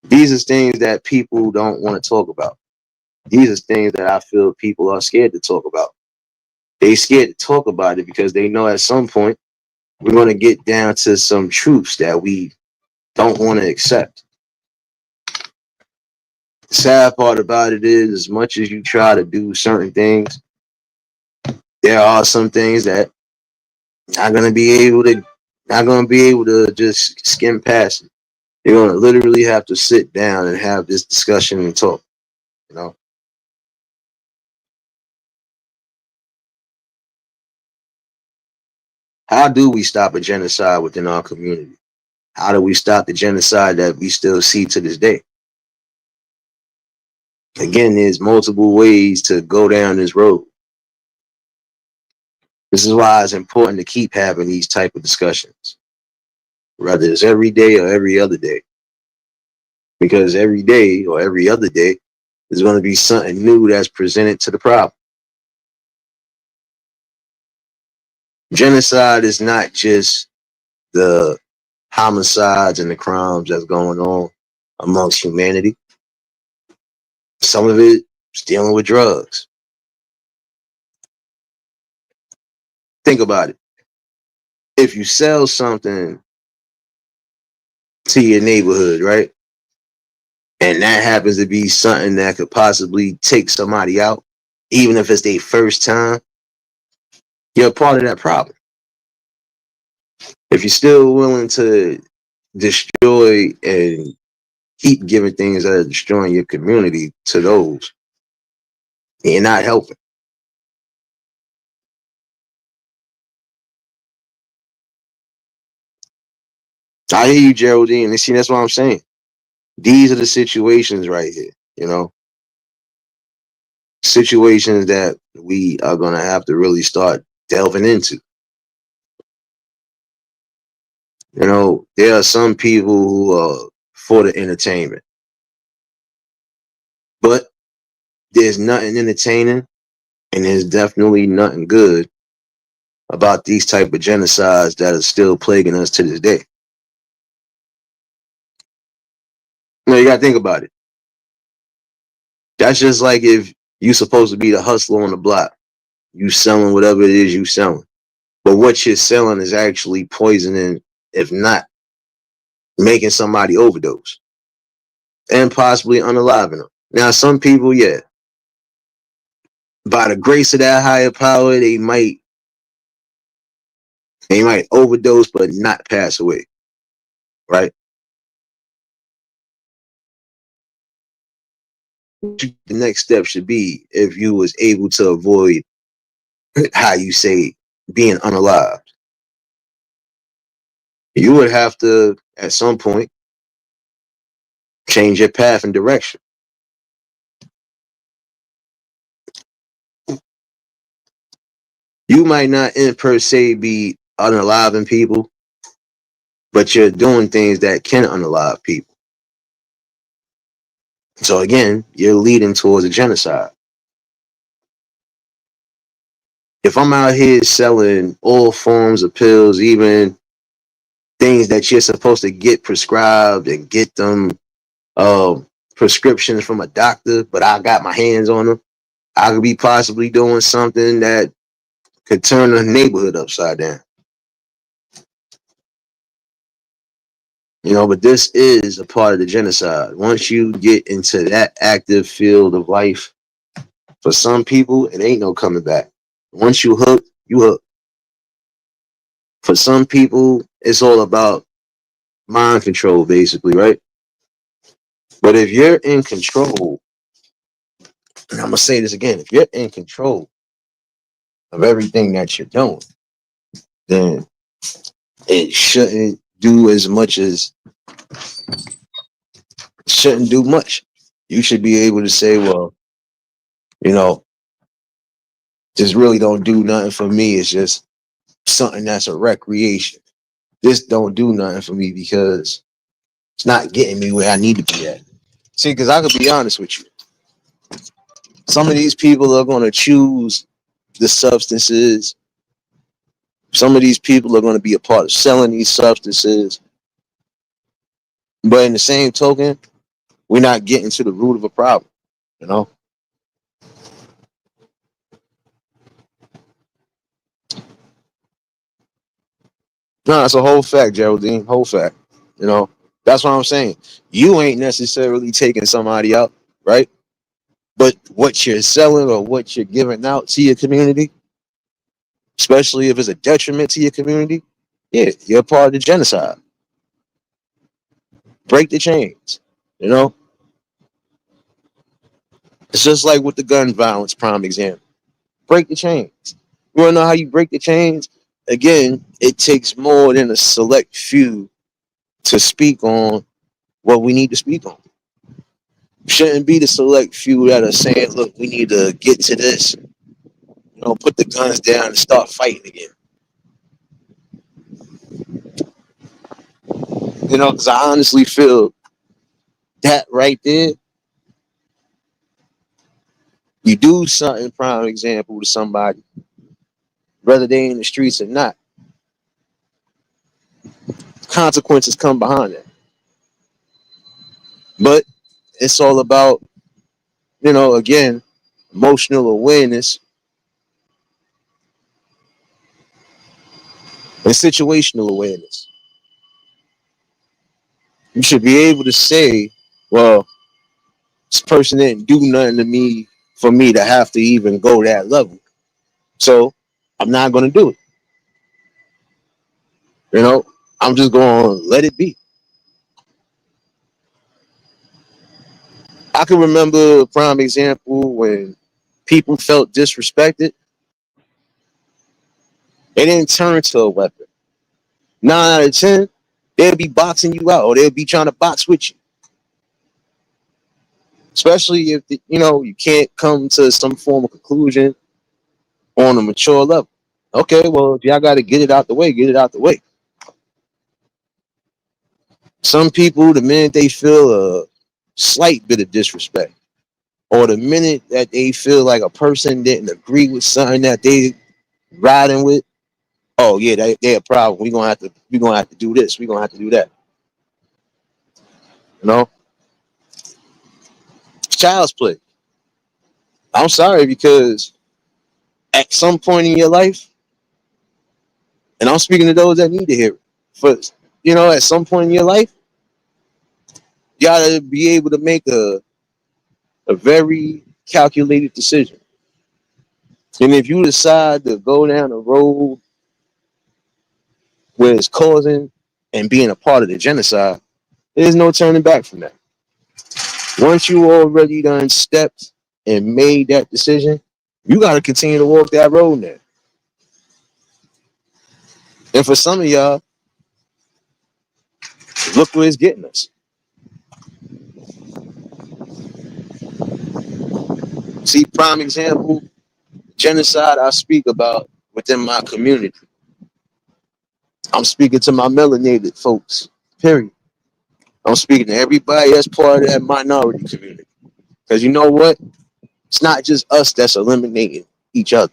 These are things that people don't want to talk about. These are things that I feel people are scared to talk about. They scared to talk about it because they know at some point we're going to get down to some truths that we don't want to accept. The sad part about it is, as much as you try to do certain things, there are some things that not going to be able to, not going to be able to just skim past it. You're going to literally have to sit down and have this discussion and talk. You know, how do we stop a genocide within our community? How do we stop the genocide that we still see to this day? Again, there's multiple ways to go down this road. This is why it's important to keep having these type of discussions, whether it's every day or every other day, because every day or every other day there's going to be something new that's presented to the problem. Genocide is not just the homicides and the crimes that's going on amongst humanity. Some of it is dealing with drugs. Think about it. If you sell something to your neighborhood, right? And that happens to be something that could possibly take somebody out, even if it's their first time, you're a part of that problem. If you're still willing to destroy and keep giving things that are destroying your community to those, you're not helping. I hear you, Geraldine. And see, that's what I'm saying. These are the situations right here, you know, situations that we are going to have to really start delving into. You know, there are some people who are for the entertainment, but there's nothing entertaining and there's definitely nothing good about these type of genocides that are still plaguing us to this day. You know, you gotta think about it. That's just like if you're supposed to be the hustler on the block, you selling whatever it is you selling, but what you're selling is actually poisoning, if not making somebody overdose and possibly unaliving them. Now, some people, yeah, by the grace of that higher power, they might overdose but not pass away, right? The next step should be if you was able to avoid how you say being unalived. You would have to at some point change your path and direction. You might not in per se be unaliving people, but you're doing things that can unalive people. So again, you're leading towards a genocide. If I'm out here selling all forms of pills, even things that you're supposed to get prescribed and get them prescriptions from a doctor, but I got my hands on them, I could be possibly doing something that could turn the neighborhood upside down. You know, but this is a part of the genocide. Once you get into that active field of life, for some people, it ain't no coming back. Once you hook, you hook. For some people, it's all about mind control, basically, right? But if you're in control, and I'm gonna say this again, if you're in control of everything that you're doing, then it shouldn't do much. You should be able to say, well, you know, just really don't do nothing for me. It's just something that's a recreation. This don't do nothing for me because it's not getting me where I need to be at. See, because I could be honest with you. Some of these people are going to choose the substances. Some of these people are going to be a part of selling these substances. But in the same token, we're not getting to the root of a problem, you know? No, it's a whole fact, Geraldine. Whole fact. You know, that's what I'm saying. You ain't necessarily taking somebody out, right? But what you're selling or what you're giving out to your community, especially if it's a detriment to your community, yeah, you're part of the genocide. Break the chains. You know, it's just like with the gun violence prime example. Break the chains. You wanna know how you break the chains? Again, it takes more than a select few to speak on what we need to speak on. Shouldn't be the select few that are saying, look, we need to get to this, you know, put the guns down and start fighting again. You know, because I honestly feel that right there, you do something, prime example, to somebody, whether they in the streets or not, consequences come behind that. But it's all about, you know, again, emotional awareness and situational awareness. You should be able to say, well, this person didn't do nothing to me for me to have to even go that level. So I'm not going to do it. You know, I'm just going to let it be. I can remember a prime example when people felt disrespected, they didn't turn to a weapon. 9 out of 10, they'll be boxing you out or they'll be trying to box with you. Especially if you know you can't come to some form of conclusion on a mature level. Okay, well, y'all got to get it out the way. Get it out the way. Some people, the minute they feel a slight bit of disrespect, or the minute that they feel like a person didn't agree with something that they riding with, oh yeah, they a problem. We gonna have to do this. We gonna have to do that. You know, it's child's play. I'm sorry because at some point in your life, and I'm speaking to those that need to hear it, but you know, at some point in your life, you gotta be able to make a very calculated decision. And if you decide to go down a road where it's causing and being a part of the genocide, there's no turning back from that. Once you already done stepped and made that decision, you got to continue to walk that road now. And for some of y'all, look where it's getting us. See, prime example, genocide I speak about within my community. I'm speaking to my melanated folks, period. I'm speaking to everybody that's part of that minority community. Because you know what? It's not just us that's eliminating each other.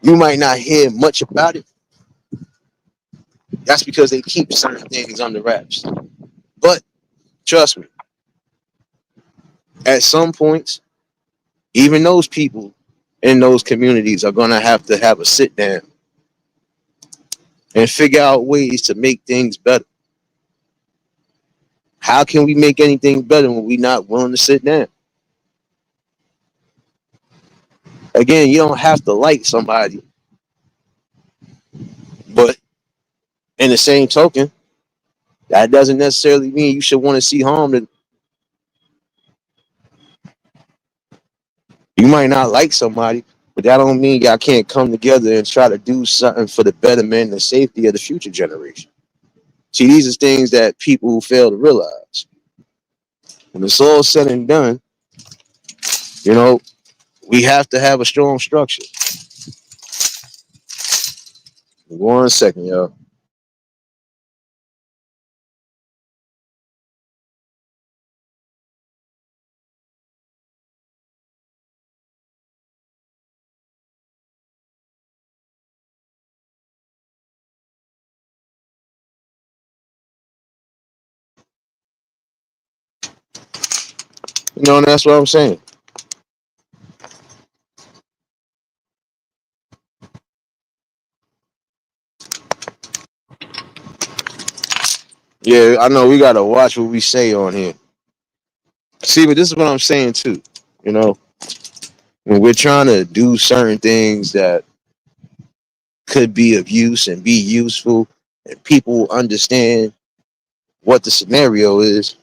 You might not hear much about it. That's because they keep certain things under wraps. But trust me, at some points, even those people in those communities are going to have a sit down and figure out ways to make things better. How can we make anything better when we're not willing to sit down? Again, you don't have to like somebody, but in the same token, that doesn't necessarily mean you should want to see harm. That you might not like somebody, but that don't mean y'all can't come together and try to do something for the betterment and the safety of the future generation. See, these are things that people fail to realize. When it's all said and done, you know, we have to have a strong structure. 1 second, y'all. And that's what I'm saying. Yeah, I know we gotta watch what we say on here. See, but this is what I'm saying too. You know, when we're trying to do certain things that could be of use and be useful, and people understand what the scenario is,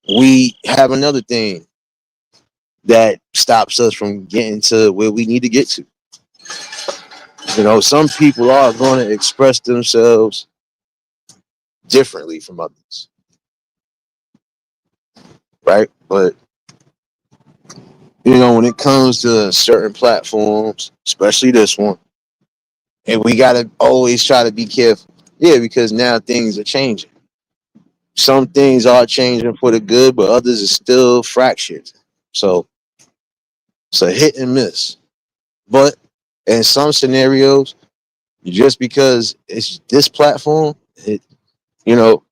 we have another thing that stops us from getting to where we need to get to. Some people are going to express themselves differently from others, right? But when it comes to certain platforms, especially this one, and we gotta always try to be careful. Yeah, because now things are changing. Some things are changing for the good, but others are still fractured. So it's a hit and miss. But in some scenarios, just because it's this platform, you know,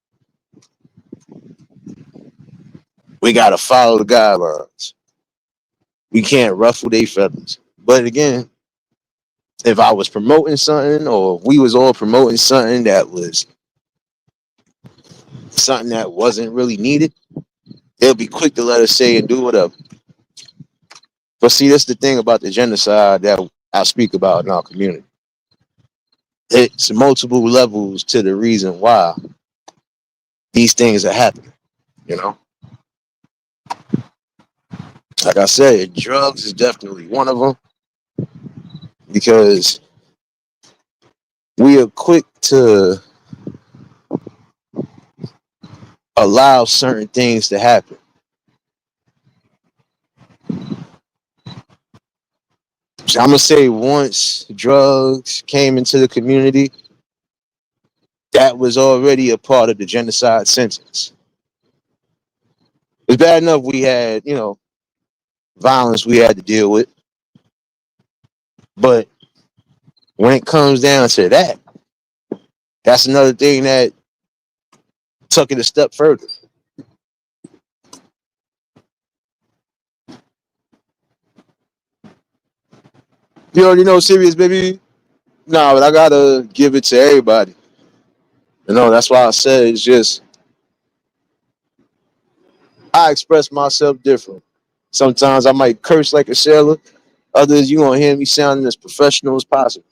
we gotta follow the guidelines. We can't ruffle their feathers. But again, if I was promoting something, or if we was all promoting something that wasn't really needed, they'll be quick to let us say and do whatever. But see, that's the thing about the genocide that I speak about in our community. It's multiple levels to the reason why these things are happening. You know, like I said, drugs is definitely one of them, because we are quick to allow certain things to happen. So I'm gonna say once drugs came into the community, that was already a part of the genocide sentence. It's bad enough we had, violence we had to deal with, but when it comes down to that, that's another thing that took it a step further. You already know, serious baby. Nah, but I gotta give it to everybody. That's why I said it's just I express myself different. Sometimes I might curse like a sailor. Others, you gonna hear me sounding as professional as possible.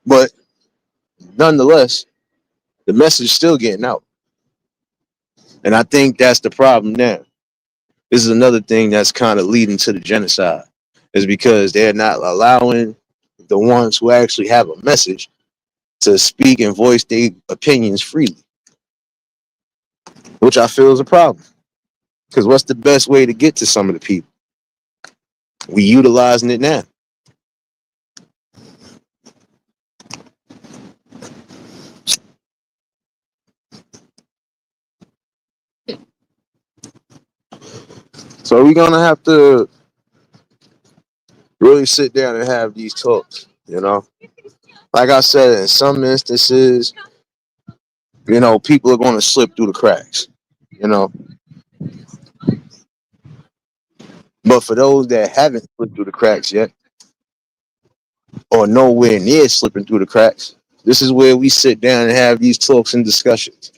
But nonetheless, the message is still getting out. And I think that's the problem now. This is another thing that's kind of leading to the genocide, is because they're not allowing the ones who actually have a message to speak and voice their opinions freely, which I feel is a problem. Because what's the best way to get to some of the people? We utilizing it now. So we're gonna have to really sit down and have these talks. Like I said, in some instances, people are gonna slip through the cracks. You know, but for those that haven't slipped through the cracks yet, or nowhere near slipping through the cracks, this is where we sit down and have these talks and discussions.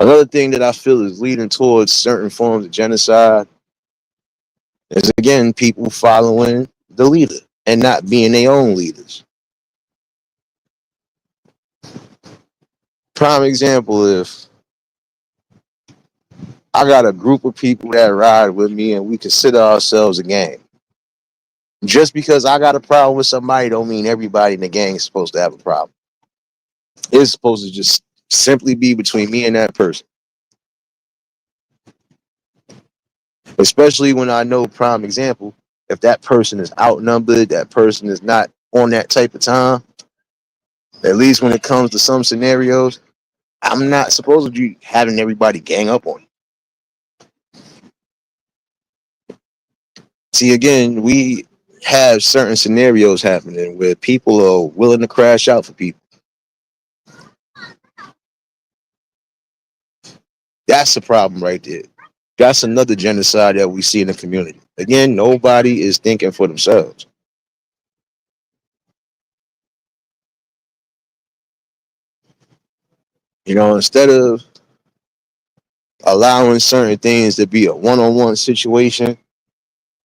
Another thing that I feel is leading towards certain forms of genocide is, again, people following the leader and not being their own leaders. Prime example, if I got a group of people that ride with me and we consider ourselves a gang, just because I got a problem with somebody don't mean everybody in the gang is supposed to have a problem. It's supposed to just simply be between me and that person. Especially when I know, prime example, if that person is outnumbered, that person is not on that type of time, at least when it comes to some scenarios, I'm not supposed to be having everybody gang up on you. See, again, we have certain scenarios happening where people are willing to crash out for people. That's the problem right there. That's another genocide that we see in the community. Again, nobody is thinking for themselves. Instead of allowing certain things to be a one-on-one situation,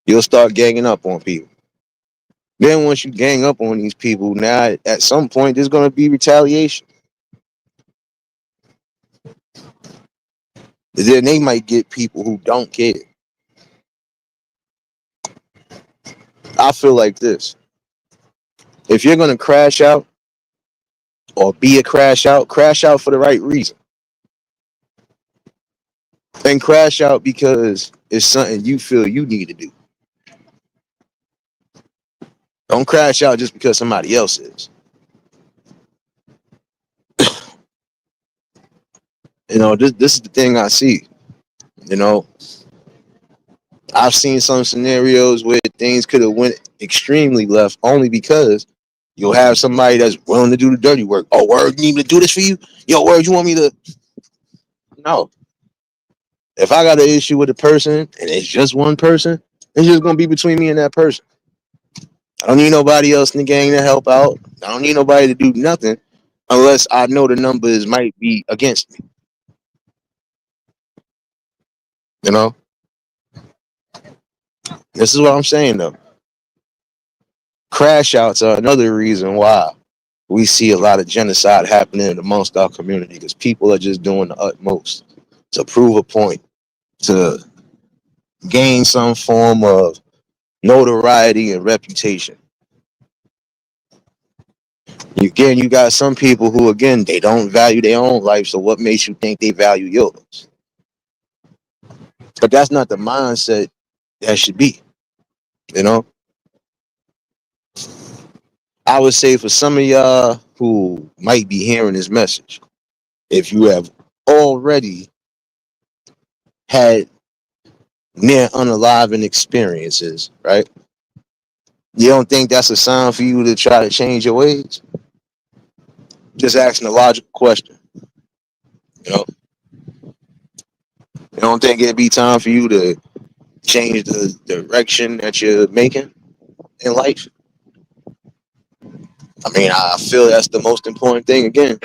you'll start ganging up on people. Then once you gang up on these people, now at some point there's going to be retaliation. Then they might get people who don't care. I feel like this: if you're going to crash out or be a crash out for the right reason, and crash out because it's something you feel you need to do. Don't crash out just because somebody else is. This is the thing I see. You know, I've seen some scenarios where things could have went extremely left only because you'll have somebody that's willing to do the dirty work. Oh, word, you need me to do this for you? Yo, word, you want me to? No. If I got an issue with a person and it's just one person, it's just gonna be between me and that person. I don't need nobody else in the gang to help out. I don't need nobody to do nothing unless I know the numbers might be against me. You know, this is what I'm saying though. Crash outs are another reason why we see a lot of genocide happening amongst our community because people are just doing the utmost to prove a point, to gain some form of notoriety and reputation. Again, you got some people who, again, they don't value their own life. So what makes you think they value yours? But that's not the mindset that should be. You know, I would say for some of y'all who might be hearing this message, if you have already had near unaliving experiences, right? You don't think that's a sign for you to try to change your ways? Just asking a logical question. You know, you don't think it'd be time for you to change the direction that you're making in life? I mean, I feel that's the most important thing. Again,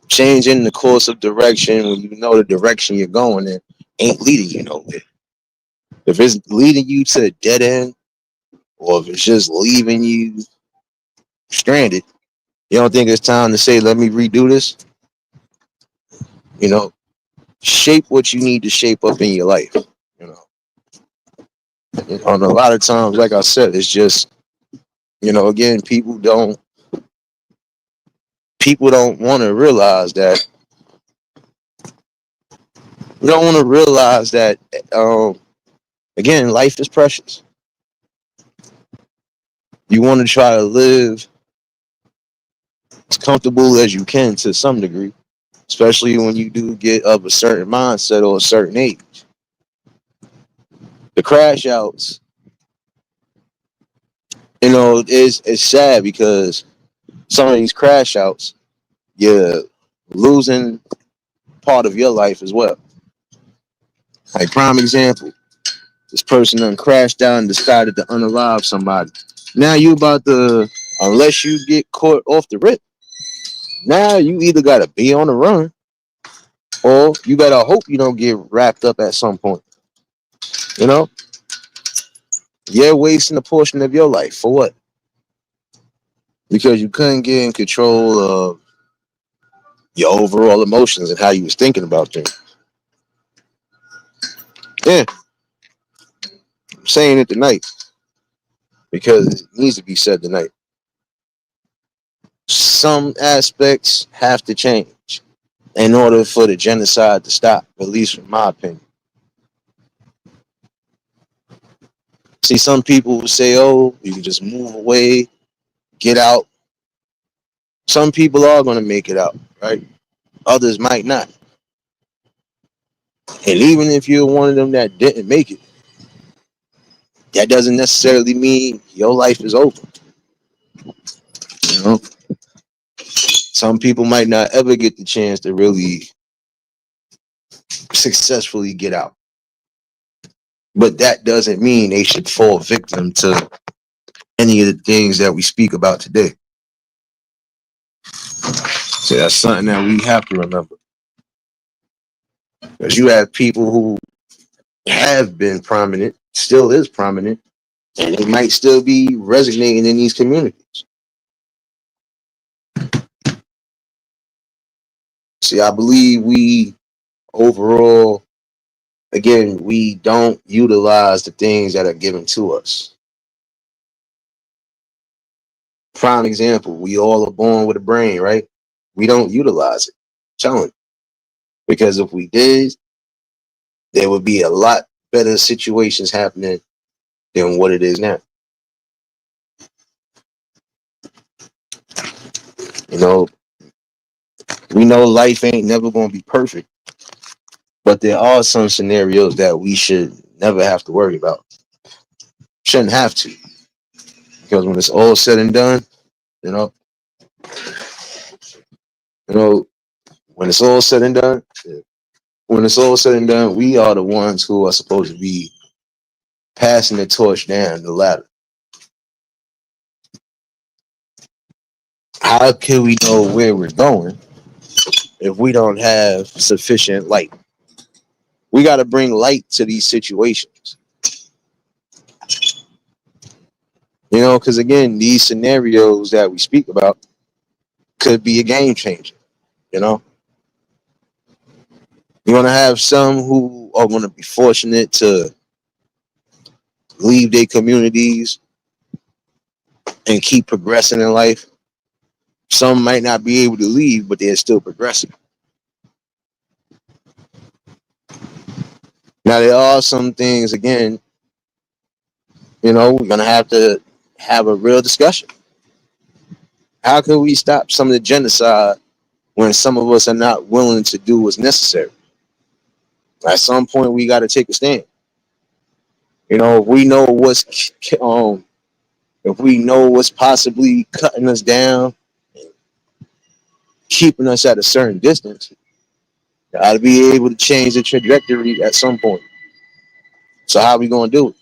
changing the course of direction when you know the direction you're going in ain't leading you nowhere. If it's leading you to a dead end, or if it's just leaving you stranded, you don't think it's time to say, let me redo this? You know, shape what you need to shape up in your life. You know, and a lot of times, like I said, it's just, again, people don't want to realize that. We don't want to realize that, again, life is precious. You want to try to live as comfortable as you can to some degree, especially when you do get of a certain mindset or a certain age. The crash outs, it's sad because some of these crash outs, you're losing part of your life as well. Like prime example, this person done crashed out and decided to unalive somebody. Now you about to, unless you get caught off the rip, now you either gotta be on the run or you gotta hope you don't get wrapped up at some point. You know, you're wasting a portion of your life for what? Because you couldn't get in control of your overall emotions and how you was thinking about things. Yeah, I'm saying it tonight because it needs to be said tonight. Some aspects have to change in order for the genocide to stop, at least from my opinion. See, some people will say, oh, you can just move away, get out. Some people are going to make it out, right? Others might not. And even if you're one of them that didn't make it, that doesn't necessarily mean your life is over. You know, some people might not ever get the chance to really successfully get out. But that doesn't mean they should fall victim to any of the things that we speak about today. So that's something that we have to remember. Because you have people who have been prominent, still is prominent, and they might still be resonating in these communities. See, I believe we overall, again, we don't utilize the things that are given to us. Prime example, we all are born with a brain, right? We don't utilize it. Challenge. Because if we did, there would be a lot better situations happening than what it is now. You know, we know life ain't never going to be perfect, but there are some scenarios that we should never have to worry about. Shouldn't have to, because when it's all said and done, you know, you know, when it's all said and done, when it's all said and done, we are the ones who are supposed to be passing the torch down the ladder. How can we know where we're going if we don't have sufficient light? We got to bring light to these situations. You know, because again, these scenarios that we speak about could be a game changer. You know, you're going to have some who are going to be fortunate to leave their communities and keep progressing in life. Some might not be able to leave, but they're still progressing. Now, there are some things, again, you know, we're going to have a real discussion. How can we stop some of the genocide when some of us are not willing to do what's necessary? At some point, we got to take a stand. You know, if we know what's possibly cutting us down, keeping us at a certain distance, got to be able to change the trajectory at some point. So how are we going to do it?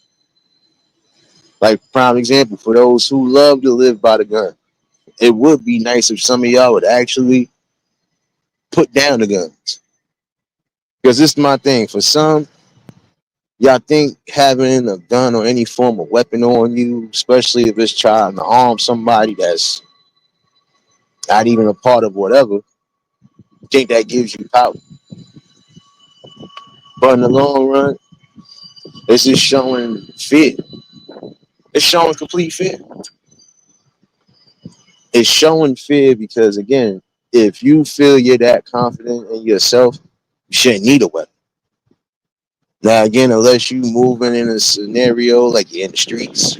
Like prime example for those who love to live by the gun. It would be nice if some of y'all would actually put down the guns. Because this is my thing. For some, y'all think having a gun or any form of weapon on you, especially if it's trying to harm somebody that's not even a part of whatever, think that gives you power. But in the long run, it's just showing fear. It's showing complete fear. It's showing fear because, again, if you feel you're that confident in yourself, you shouldn't need a weapon. Now, again, unless you moving in a scenario like you're in the streets,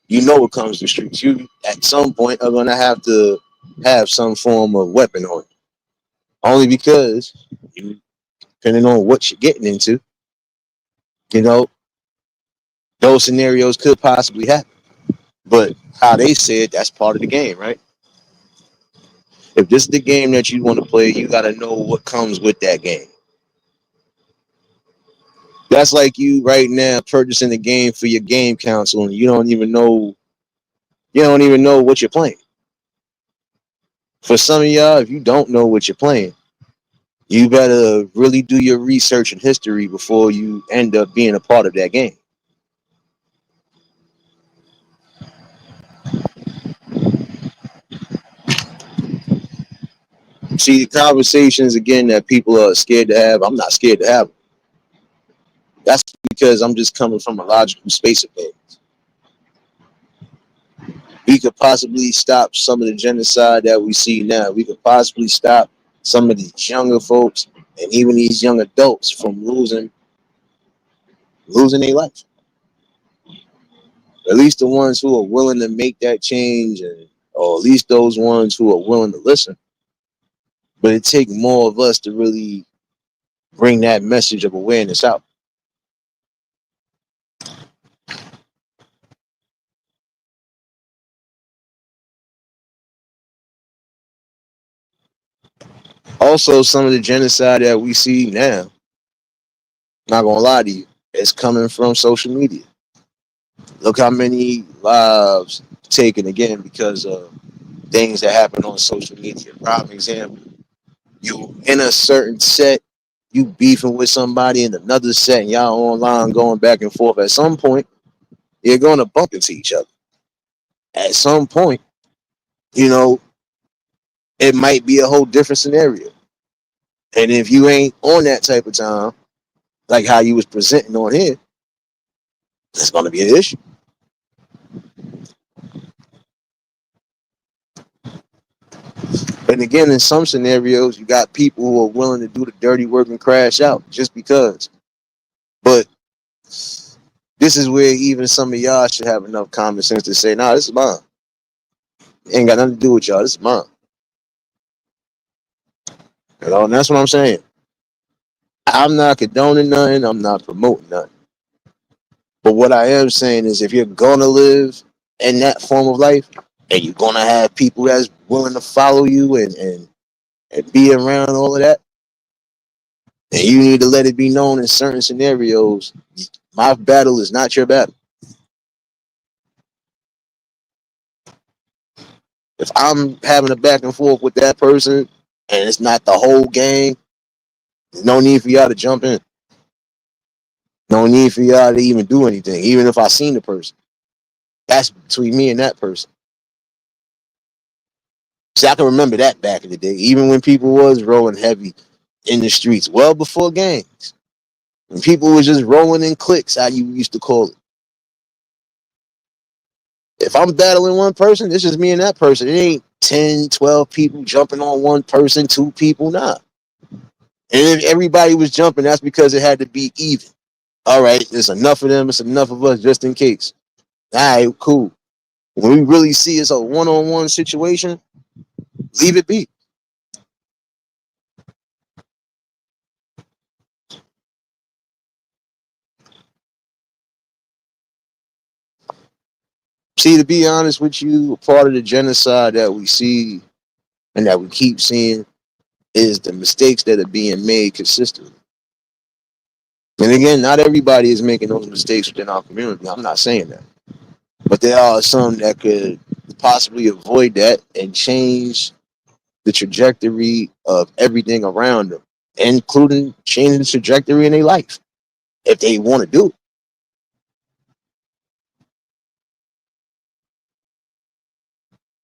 you know what comes to the streets. You, at some point, are going to have some form of weapon on you. Only because, you, depending on what you're getting into, you know, those scenarios could possibly happen. But how they said, that's part of the game, right? If this is the game that you want to play, you got to know what comes with that game. That's like you right now purchasing the game for your game console and you don't even know what you're playing. For some of y'all, if you don't know what you're playing, you better really do your research and history before you end up being a part of that game. See, the conversations again that people are scared to have, I'm not scared to have them. That's because I'm just coming from a logical space of things. We could possibly stop some of the genocide that we see now. We could possibly stop some of these younger folks and even these young adults from losing their life. At least the ones who are willing to make that change, or at least those ones who are willing to listen. But it takes more of us to really bring that message of awareness out. Also, some of the genocide that we see now, Not gonna lie to you, it's coming from social media. Look how many lives taken again because of things that happen on social media. Prime example, you in a certain set, you beefing with somebody in another set, and y'all online going back and forth. At some point, you're gonna bump into each other. At some point, you know, it might be a whole different scenario. And if you ain't on that type of time, like how you was presenting on here, it's gonna be an issue. And again, in some scenarios, you got people who are willing to do the dirty work and crash out just because. But this is where even some of y'all should have enough common sense to say, nah, this is mine. It ain't got nothing to do with y'all. This is mine. You know, and that's what I'm saying. I'm not condoning nothing. I'm not promoting nothing. But what I am saying is if you're gonna live in that form of life and you're gonna have people that's willing to follow you and be around all of that, and you need to let it be known in certain scenarios, my battle is not your battle. If I'm having a back and forth with that person and it's not the whole gang, there's no need for y'all to jump in. No need for y'all to even do anything, even if I seen the person. That's between me and that person. See, I can remember that back in the day, even when people was rolling heavy in the streets, well before gangs. When people was just rolling in cliques, how you used to call it. If I'm battling one person, it's just me and that person. It ain't 10, 12 people jumping on one person, two people, nah. And if everybody was jumping, that's because it had to be even. All right, there's enough of them, it's enough of us just in case. All right, cool. When we really see it's a one-on-one situation, leave it be. See, to be honest with you, part of the genocide that we see and that we keep seeing is the mistakes that are being made consistently. And again, not everybody is making those mistakes within our community. I'm not saying that. But there are some that could possibly avoid that and change the trajectory of everything around them, including changing the trajectory in their life if they want to do it.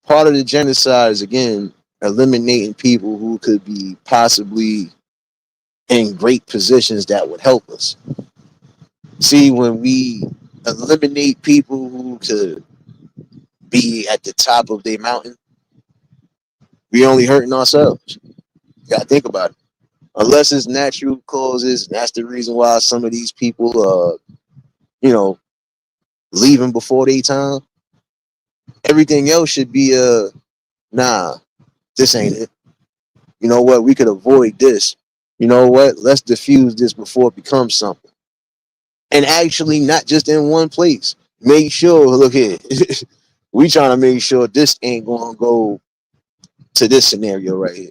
Part of the genocide is, again, eliminating people who could be possibly in great positions that would help us. See, when we eliminate people who could be at the top of their mountain, we only hurting ourselves. You gotta think about it. Unless it's natural causes, and that's the reason why some of these people you know, leaving before their time. Everything else should be nah, this ain't it. You know what? We could avoid this. You know what? Let's diffuse this before it becomes something. And actually not just in one place. Make sure, look here, we trying to make sure this ain't gonna go to this scenario right here.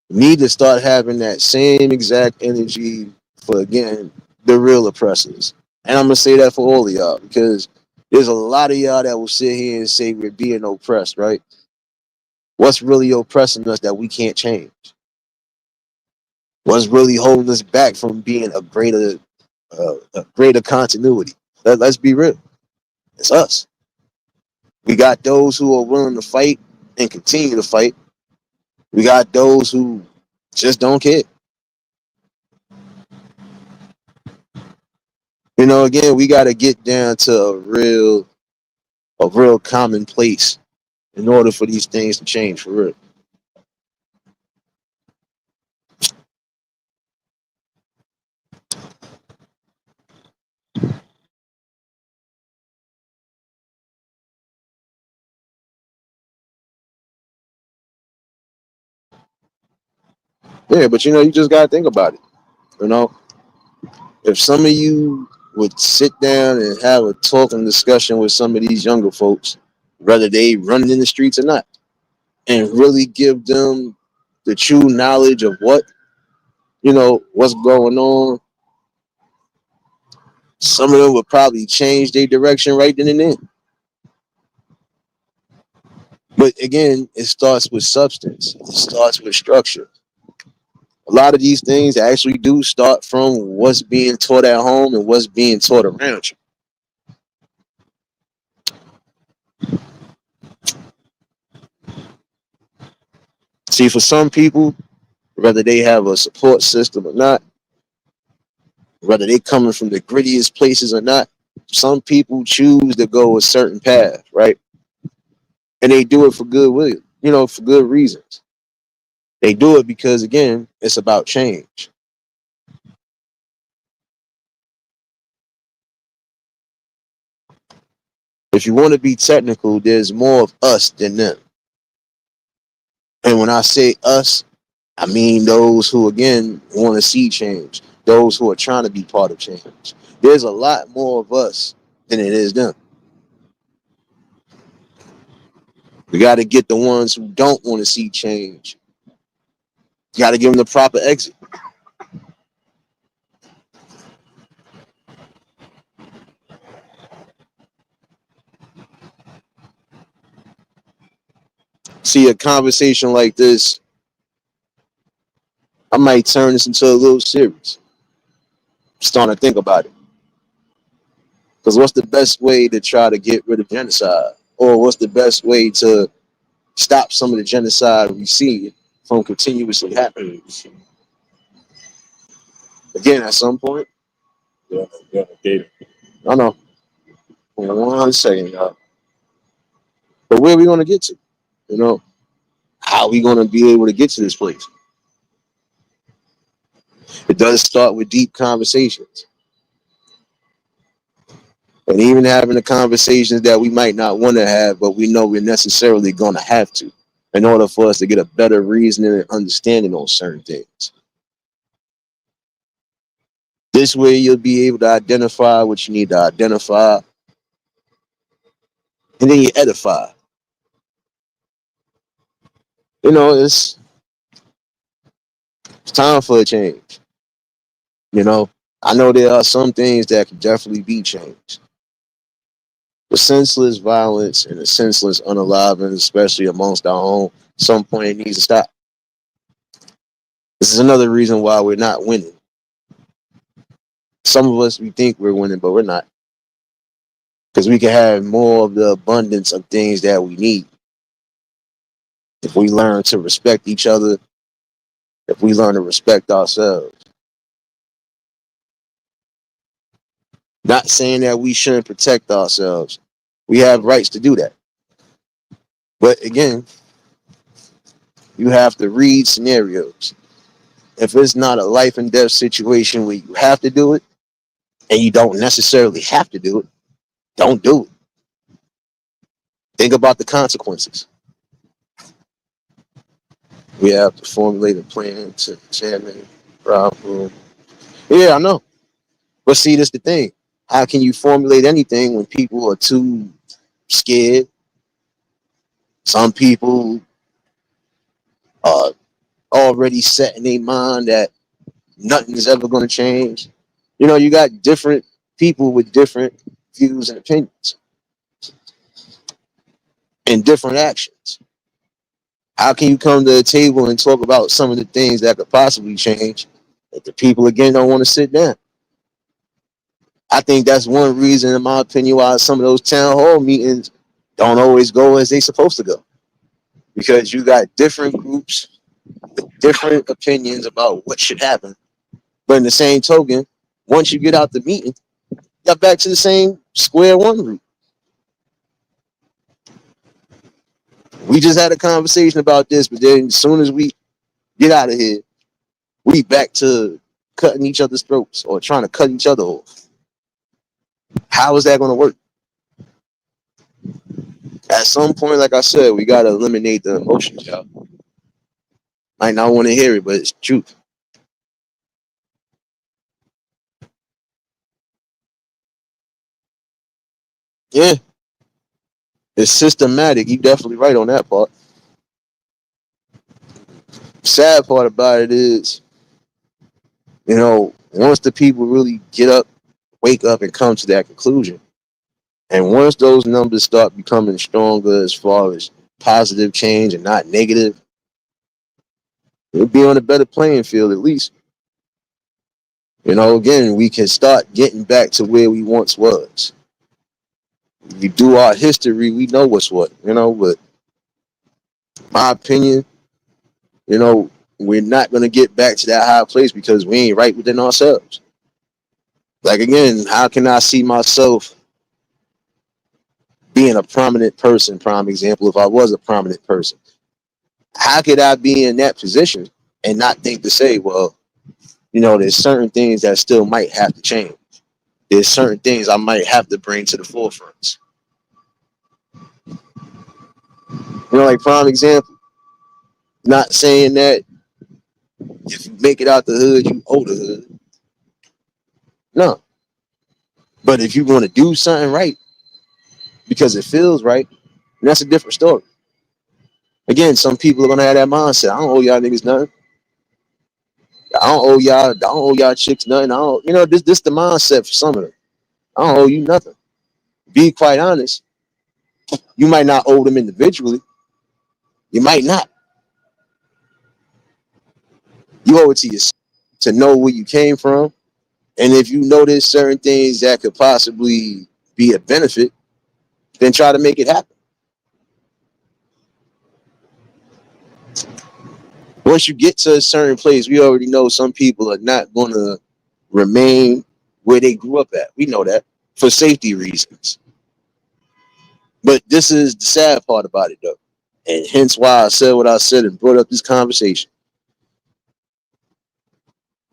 Need to start having that same exact energy for, again, the real oppressors. And I'm gonna say that for all of y'all because there's a lot of y'all that will sit here and say we're being oppressed, right? What's really oppressing us that we can't change? What's really holding us back from being a greater continuity? Let's be real. It's us. We got those who are willing to fight and continue to fight. We got those who just don't care. You know, again, we got to get down to a real common place in order for these things to change for real. Yeah, but you know, you just got to think about it. You know, if some of you would sit down and have a talk and discussion with some of these younger folks, whether they running in the streets or not, and really give them the true knowledge of what's going on, some of them would probably change their direction right then and there. But again, it starts with substance. It starts with structure. A lot of these things actually do start from what's being taught at home and what's being taught around you. See, for some people, whether they have a support system or not, whether they coming from the grittiest places or not, some people choose to go a certain path, right? And they do it for good will, for good reasons. They do it because again, it's about change. If you want to be technical, there's more of us than them. And when I say us, I mean those who again want to see change, those who are trying to be part of change. There's a lot more of us than it is them. We got to get the ones who don't want to see change. You got to give them the proper exit. See, a conversation like this, I might turn this into a little series. Starting to think about it. Because what's the best way to try to get rid of genocide? Or what's the best way to stop some of the genocide we see from continuously happening? Again, at some point, Yeah, yeah, data. I know. One second, y'all. But where are we going to get to? You know, how are we going to be able to get to this place? It does start with deep conversations. And even having the conversations that we might not want to have, but we know we're necessarily going to have to in order for us to get a better reasoning and understanding on certain things. This way, you'll be able to identify what you need to identify, and then you edify. It's time for a change. You know, I know there are some things that can definitely be changed. The senseless violence and the senseless unaliving, especially amongst our own, some point it needs to stop. This is another reason why we're not winning. Some of us we think we're winning, but we're not. Because we can have more of the abundance of things that we need. If we learn to respect each other, if we learn to respect ourselves. Not saying that we shouldn't protect ourselves. We have rights to do that. But again, you have to read scenarios. If it's not a life and death situation where you have to do it and you don't necessarily have to do it, don't do it. Think about the consequences. We have to formulate a plan to chairman problem. Yeah, I know. But see, that's the thing. How can you formulate anything when people are too scared? Some people are already set in their mind that nothing is ever going to change. You got different people with different views and opinions and different actions. How can you come to the table and talk about some of the things that could possibly change if the people again don't want to sit down? I think that's one reason, in my opinion, why some of those town hall meetings don't always go as they supposed to go. Because you got different groups with different opinions about what should happen. But in the same token, once you get out the meeting, you got back to the same square one route. We just had a conversation about this, but then as soon as we get out of here, we back to cutting each other's throats or trying to cut each other off. How is that going to work? At some point, like I said, we got to eliminate the emotions, y'all. Might not want to hear it, but it's truth. Yeah, it's systematic. You definitely right on that part. Sad part about it is, once the people really get up, wake up, and come to that conclusion, and once those numbers start becoming stronger as far as positive change and not negative, we'll be on a better playing field at least. Again, we can start getting back to where we once was. We do our history, we know what's what, but my opinion, we're not going to get back to that high place because we ain't right within ourselves. Like, again, how can I see myself being a prominent person? Prime example, if I was a prominent person, how could I be in that position and not think to say, well, there's certain things that still might have to change. There's certain things I might have to bring to the forefront. Like, prime example, not saying that if you make it out the hood, you owe the hood. No. But if you want to do something right because it feels right, that's a different story. Again, some people are gonna have that mindset. I don't owe y'all niggas nothing. I don't owe y'all chicks nothing. I don't, this the mindset for some of them. I don't owe you nothing. Be quite honest, you might not owe them individually. You might not. You owe it to yourself to know where you came from. And if you notice certain things that could possibly be a benefit, then try to make it happen. Once you get to a certain place, we already know some people are not going to remain where they grew up at. We know that for safety reasons. But this is the sad part about it, though. And hence why I said what I said and brought up this conversation.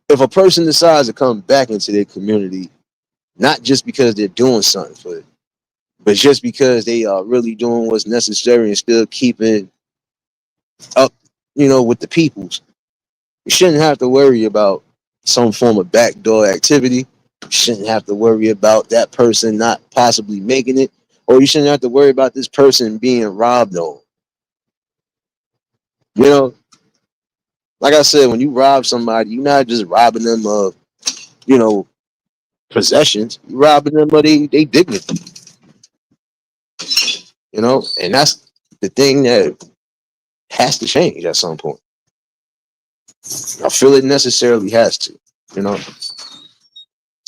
If a person decides to come back into their community, not just because they're doing something for it, but just because they are really doing what's necessary and still keeping up, with the peoples, you shouldn't have to worry about some form of backdoor activity. You shouldn't have to worry about that person not possibly making it, or you shouldn't have to worry about this person being robbed on. You know, like I said, when you rob somebody, you're not just robbing them of, you know, possessions. You're robbing them of they dignity. And that's the thing that has to change at some point. I feel it necessarily has to. You know,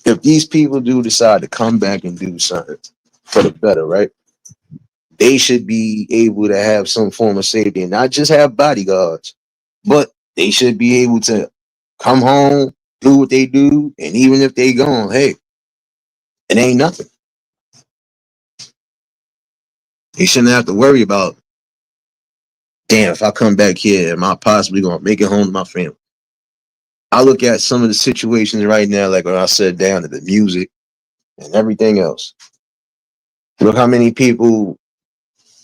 if these people do decide to come back and do something for the better, right? They should be able to have some form of safety and not just have bodyguards, but they should be able to come home, do what they do, and even if they gone, hey, it ain't nothing. They shouldn't have to worry about, damn, if I come back here, am I possibly gonna make it home to my family? I look at some of the situations right now, like when I said down to the music and everything else. Look how many people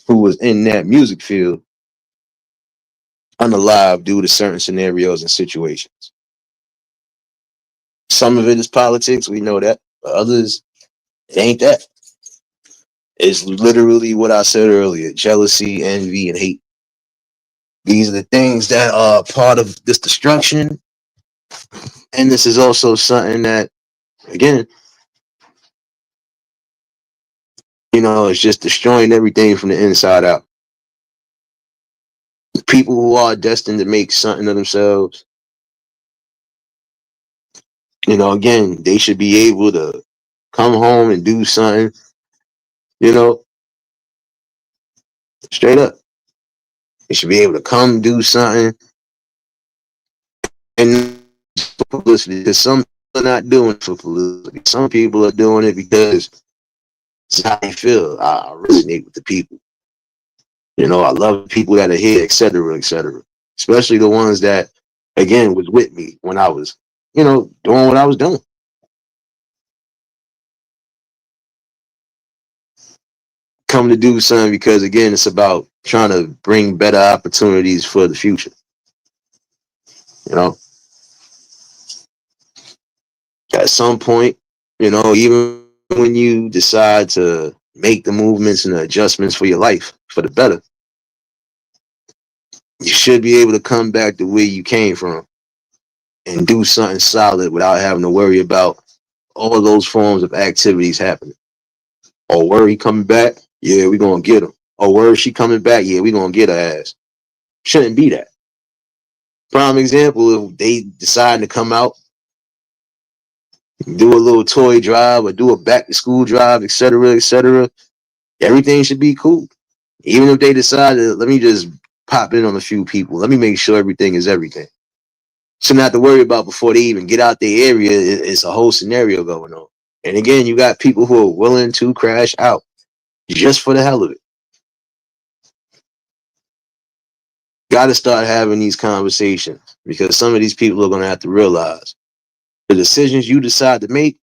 who was in that music field unalive due to certain scenarios and situations. Some of it is politics, we know that. But others, it ain't that. It's literally what I said earlier: jealousy, envy, and hate. These are the things that are part of this destruction. And this is also something that, again, it's just destroying everything from the inside out. People who are destined to make something of themselves, again, they should be able to come home and do something, you know, straight up. They should be able to come do something and for publicity. Because some people are not doing it for publicity. Some people are doing it because it's how they feel. I resonate with the people. I love people that are here, etc., etc. Especially the ones that, again, was with me when I was, doing what I was doing. Come to do something because, again, it's about trying to bring better opportunities for the future. You know, at some point, even when you decide to make the movements and the adjustments for your life for the better, You should be able to come back to where you came from and do something solid without having to worry about all of those forms of activities happening. Oh, where he coming back? Yeah, we gonna get him. Oh, where is she coming back? Yeah, we gonna get her ass. Shouldn't be that. Prime example, if they decide to come out, do a little toy drive or do a back to school drive, etc., everything should be cool. Even if they decide to, let me just pop in on a few people. Let me make sure everything is everything. Shouldn't have to worry about before they even get out the area. It's a whole scenario going on. And again, you got people who are willing to crash out just for the hell of it. Got to start having these conversations because some of these people are going to have to realize the decisions you decide to make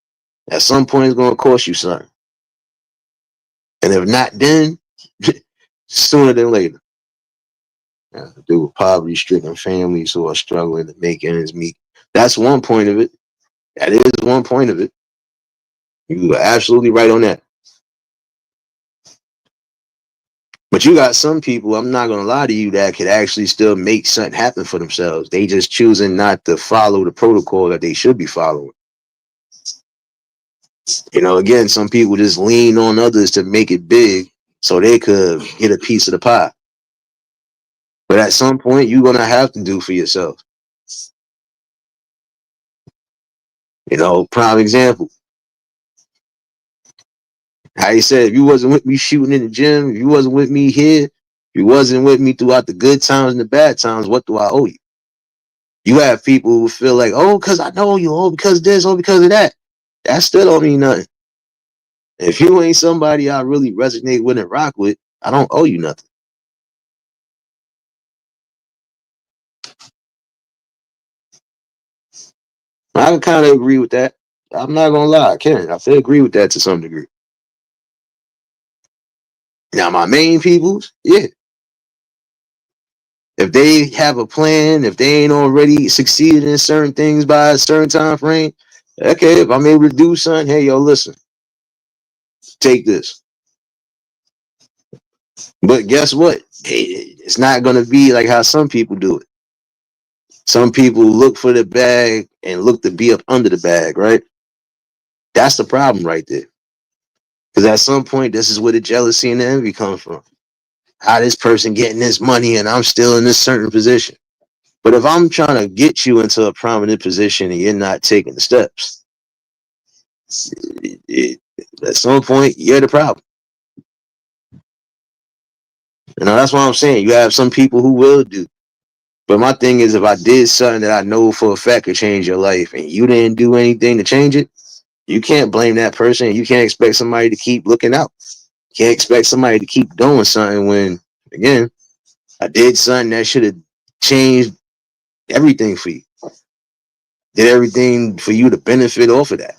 at some point is going to cost you something. And if not then, sooner than later. Have to do with poverty-stricken families who are struggling to make ends meet. That's one point of it. That is one point of it. You are absolutely right on that. But you got some people, I'm not going to lie to you, that could actually still make something happen for themselves. They just choosing not to follow the protocol that they should be following. You know, again, some people just lean on others to make it big so they could get a piece of the pie. But at some point, you're going to have to do for yourself. You know, prime example. How you said, if you wasn't with me shooting in the gym, if you wasn't with me here, if you wasn't with me throughout the good times and the bad times, what do I owe you? You have people who feel like, oh, because I know you, oh, because of this, oh, because of that. That still don't mean nothing. If you ain't somebody I really resonate with and rock with, I don't owe you nothing. I can kind of agree with that. I'm not gonna lie, I can. I feel agree with that to some degree. Now, my main peoples, yeah. If they have a plan, if they ain't already succeeded in certain things by a certain time frame, okay, if I'm able to do something, hey, yo, listen, take this. But guess what? It's not gonna be like how some people do it. Some people look for the bag and look to be up under the bag, right? That's the problem right there. Because at some point, this is where the jealousy and the envy come from. How this person getting this money and I'm still in this certain position. But if I'm trying to get you into a prominent position and you're not taking the steps, at some point, you're the problem. You know, that's what I'm saying. You have some people who will do. But my thing is, if I did something that I know for a fact could change your life and you didn't do anything to change it, you can't blame that person. You can't expect somebody to keep looking out. You can't expect somebody to keep doing something when, again, I did something that should have changed everything for you. Did everything for you to benefit off of that.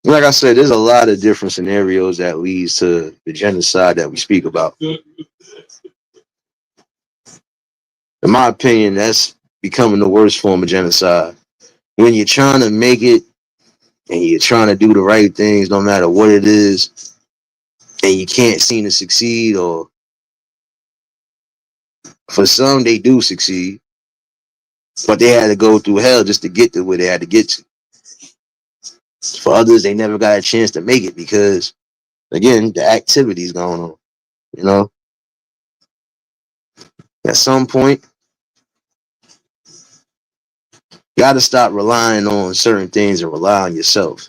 Like I said, there's a lot of different scenarios that leads to the genocide that we speak about. In my opinion, that's becoming the worst form of genocide. When you're trying to make it and you're trying to do the right things, no matter what it is, and you can't seem to succeed, or for some, they do succeed, but they had to go through hell just to get to where they had to get to. For others, they never got a chance to make it because, again, the activity's going on. You know, at some point, you got to stop relying on certain things and rely on yourself.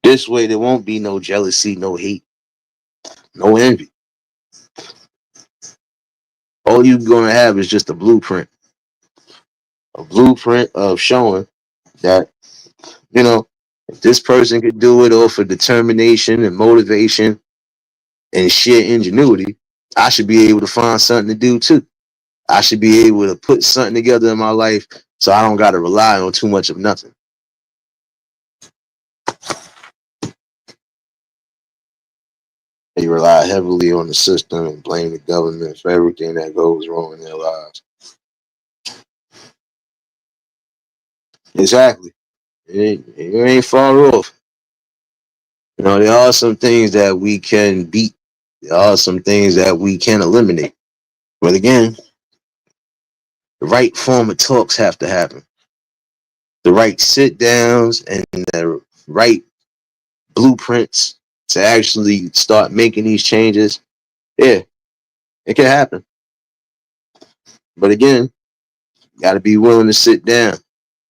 This way, there won't be no jealousy, no hate, no envy. All you're going to have is just a blueprint of showing that, you know, if this person could do it off of determination and motivation and sheer ingenuity, I should be able to find something to do too. I should be able to put something together in my life so I don't got to rely on too much of nothing. They rely heavily on the system and blame the government for everything that goes wrong in their lives. Exactly. It ain't far off. There are some things that we can beat. There are some things that we can eliminate. But again, the right form of talks have to happen. The right sit downs and the right blueprints to actually start making these changes. Yeah, it can happen. But again, you got to be willing to sit down.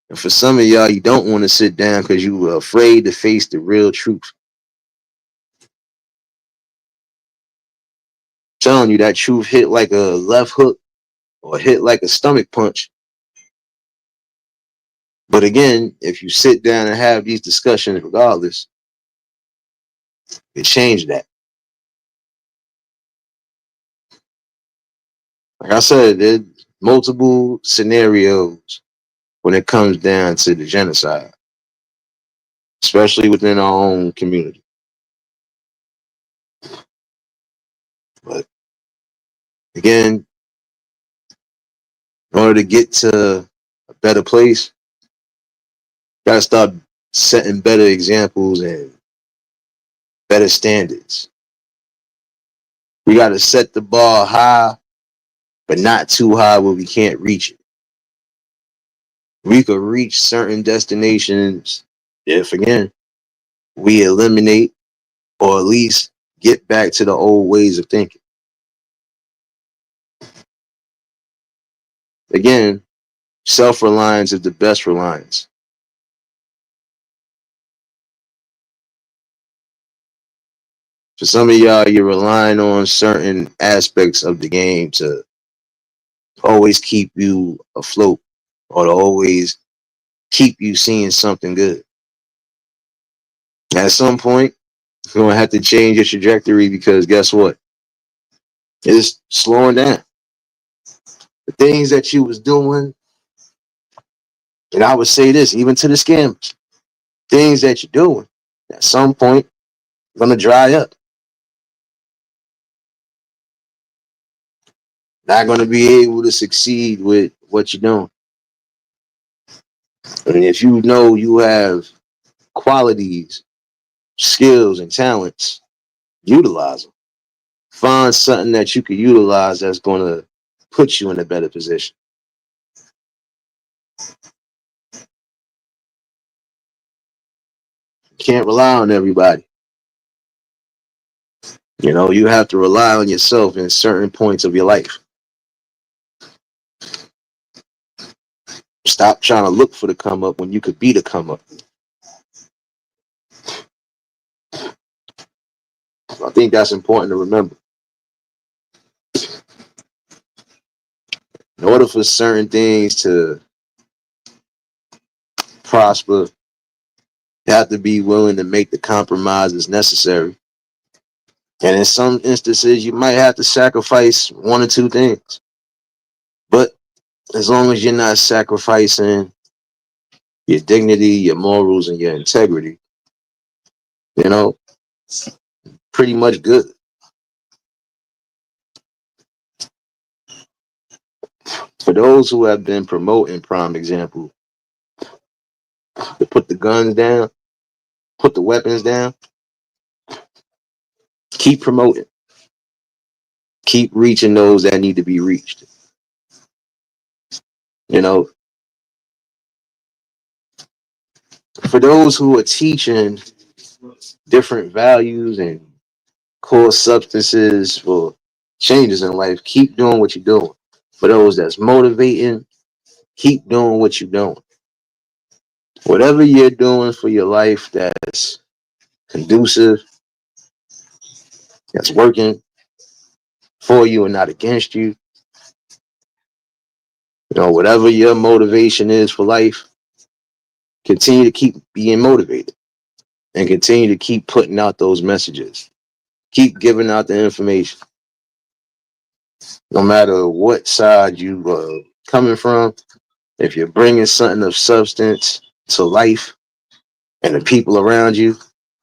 And for some of y'all, you don't want to sit down because you were afraid to face the real truth. I'm telling you, that truth hit like a left hook or hit like a stomach punch. But again, if you sit down and have these discussions regardless, it changed that. Like I said, there's multiple scenarios when it comes down to the genocide, especially within our own community. But again, in order to get to a better place, you gotta start setting better examples and better standards. We gotta set the bar high, but not too high where we can't reach it. We could reach certain destinations if, again, we eliminate or at least get back to the old ways of thinking. Again, self-reliance is the best reliance. For some of y'all, you're relying on certain aspects of the game to always keep you afloat or to always keep you seeing something good. At some point, you're going to have to change your trajectory because guess what? It's slowing down. The things that you was doing, and I would say this even to the scammers, things that you're doing at some point going to dry up. Not going to be able to succeed with what you're doing. And if you know you have qualities, skills, and talents, utilize them. Find something that you can utilize that's going to put you in a better position. You can't rely on everybody. You have to rely on yourself in certain points of your life. Stop trying to look for the come up when you could be the come up. I think that's important to remember. In order for certain things to prosper, you have to be willing to make the compromises necessary. And in some instances, you might have to sacrifice one or two things. But as long as you're not sacrificing your dignity, your morals, and your integrity, you know, pretty much good. For those who have been promoting prime example, to put the guns down, put the weapons down, keep promoting. Keep reaching those that need to be reached. You know, for those who are teaching different values and core substances for changes in life, keep doing what you're doing. For those that's motivating, keep doing what you're doing. Whatever you're doing for your life that's conducive, that's working for you and not against you. Whatever your motivation is for life, continue to keep being motivated and continue to keep putting out those messages. Keep giving out the information. No matter what side you are coming from, if you're bringing something of substance to life and the people around you,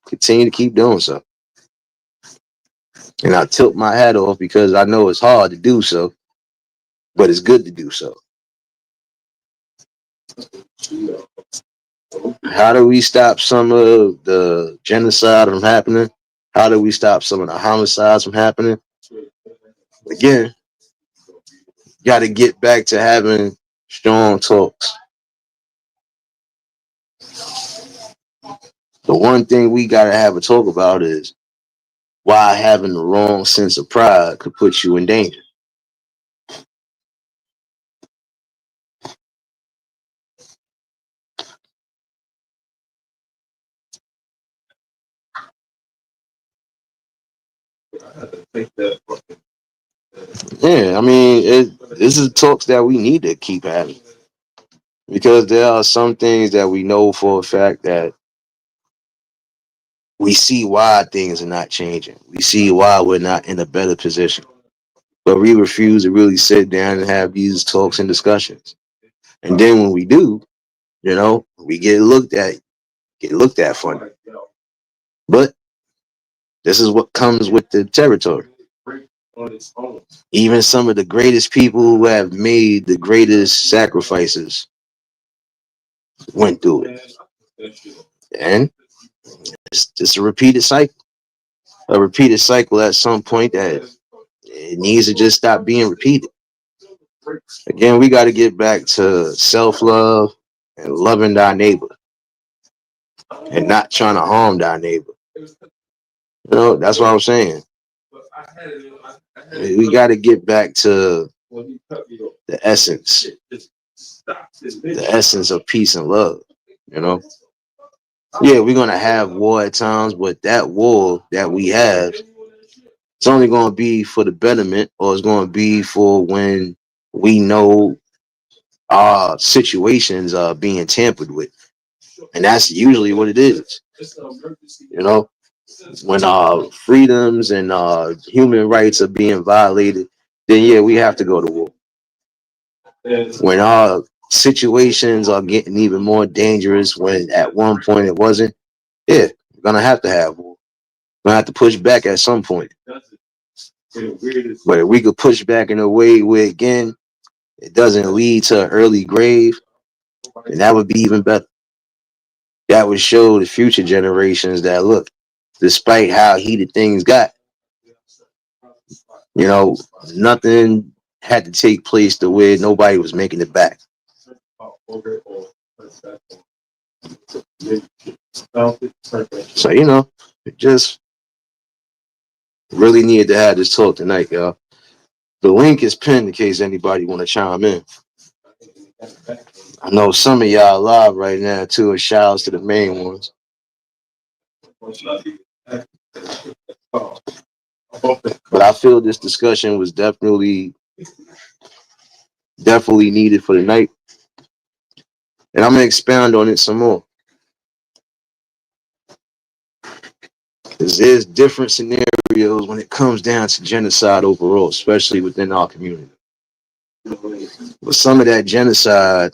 continue to keep doing so. And I tilt my hat off because I know it's hard to do so, but it's good to do so. How do we stop some of the genocide from happening? How do we stop some of the homicides from happening? Again, got to get back to having strong talks. The one thing we got to have a talk about is why having the wrong sense of pride could put you in danger. Yeah, I mean, this is talks that we need to keep having because there are some things that we know for a fact that we see why things are not changing. We see why we're not in a better position, but we refuse to really sit down and have these talks and discussions. And then when we do, we get looked at funny. But this is what comes with the territory. Even some of the greatest people who have made the greatest sacrifices went through it. And it's just a repeated cycle. A repeated cycle at some point that it needs to just stop being repeated. Again, we got to get back to self love and loving thy neighbor and not trying to harm thy neighbor. That's what I'm saying. We got to get back to the essence of peace and love. You know, yeah, we're gonna have war at times, but that war that we have, it's only gonna be for the betterment, or it's gonna be for when we know our situations are being tampered with, and that's usually what it is. You know, when our freedoms and human rights are being violated, then yeah, we have to go to war. When our situations are getting even more dangerous, when at one point it wasn't, yeah, we're gonna have to have war. We're gonna have to push back at some point. But if we could push back in a way where again it doesn't lead to an early grave, then that would be even better. That would show the future generations that look, despite how heated things got, you know, nothing had to take place to where nobody was making it back. So, just really needed to have this talk tonight, y'all. The link is pinned in case anybody want to chime in. I know some of y'all live right now too, and shout outs to the main ones. But I feel this discussion was definitely needed for the night. And I'm gonna expound on it some more. Because there's different scenarios when it comes down to genocide overall, especially within our community. But some of that genocide,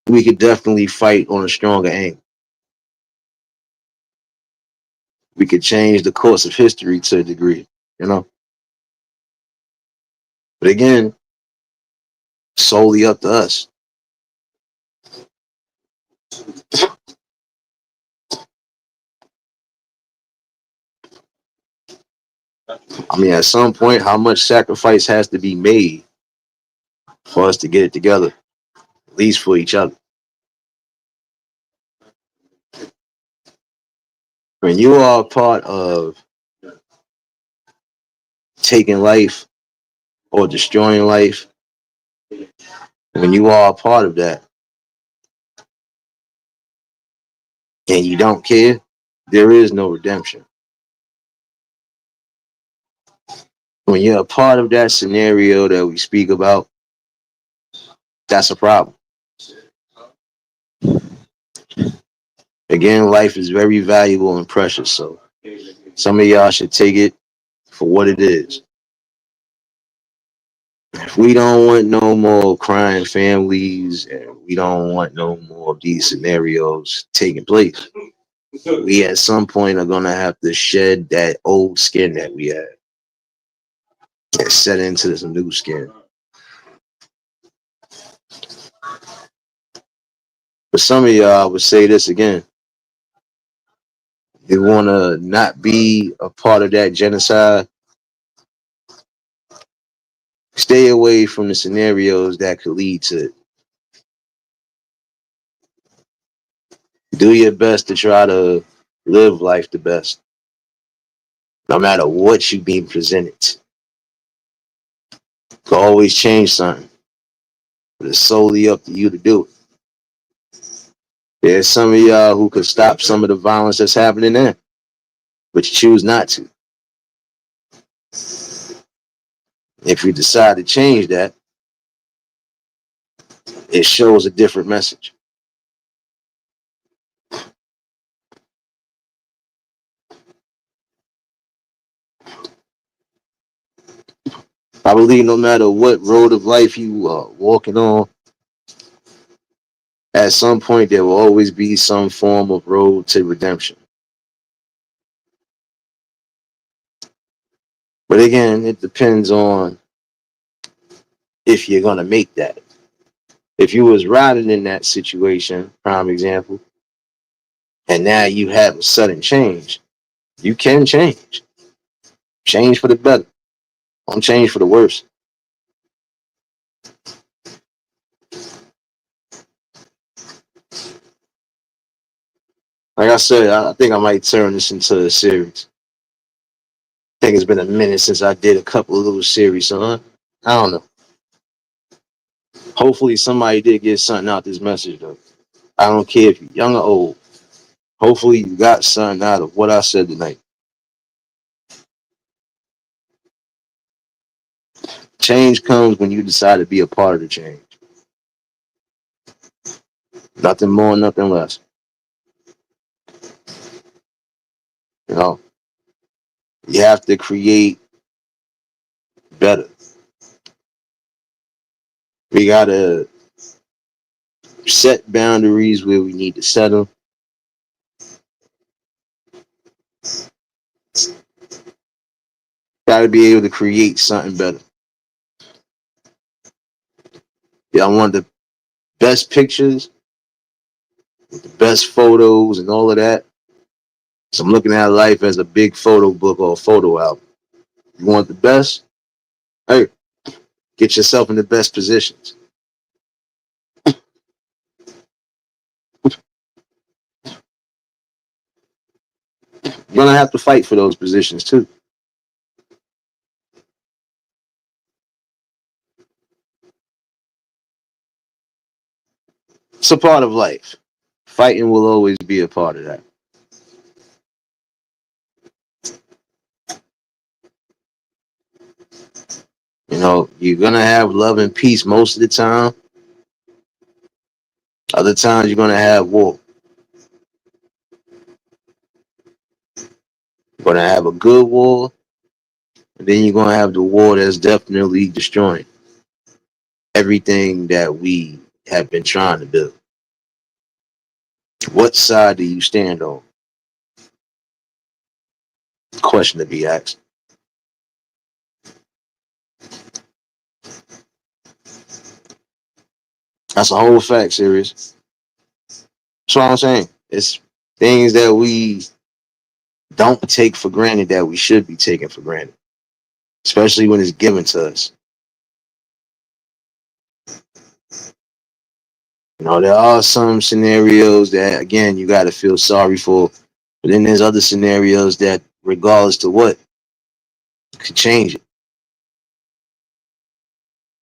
we could definitely fight on a stronger aim. We could change the course of history to a degree, you know. But again, solely up to us. I mean, at some point, how much sacrifice has to be made for us to get it together, at least for each other? When you are part of taking life or destroying life, when you are a part of that and you don't care, there is no redemption. When you're a part of that scenario that we speak about, that's a problem. Again, life is very valuable and precious, so some of y'all should take it for what it is. If we don't want no more crying families and we don't want no more of these scenarios taking place, we at some point are gonna have to shed that old skin that we had and set into this new skin. But some of y'all, I would say this again. You want to not be a part of that genocide, stay away from the scenarios that could lead to it. Do your best to try to live life the best, no matter what you being presented. You can always change something, but it's solely up to you to do it. There's some of y'all who could stop some of the violence that's happening there, but you choose not to. If you decide to change that, it shows a different message. I believe no matter what road of life you are walking on, at some point there will always be some form of road to redemption. But again, it depends on if you're gonna make that. If you was riding in that situation, prime example, and now you have a sudden change, you can change. Change for the better. Don't change for the worse. Like I said, I think I might turn this into a series. I think it's been a minute since I did a couple of little series, so I don't know. Hopefully somebody did get something out this message though. I don't care if you're young or old. Hopefully you got something out of what I said tonight. Change comes when you decide to be a part of the change. Nothing more, nothing less. You know, you have to create better. We gotta set boundaries where we need to set them. Gotta be able to create something better. Yeah, I want the best pictures, the best photos, and all of that. So I'm looking at life as a big photo book or a photo album. You want the best? Hey, get yourself in the best positions. You're gonna have to fight for those positions too. It's a part of life. Fighting will always be a part of that. You know, you're gonna have love and peace most of the time. Other times you're gonna have war. You're gonna have a good war, and then you're gonna have the war that's definitely destroying everything that we have been trying to build. What side do you stand on? Question to be asked. That's a whole fact, serious. That's what I'm saying. It's things that we don't take for granted that we should be taking for granted, especially when it's given to us. You know, there are some scenarios that, again, you got to feel sorry for, but then there's other scenarios that, regardless to what, could change it.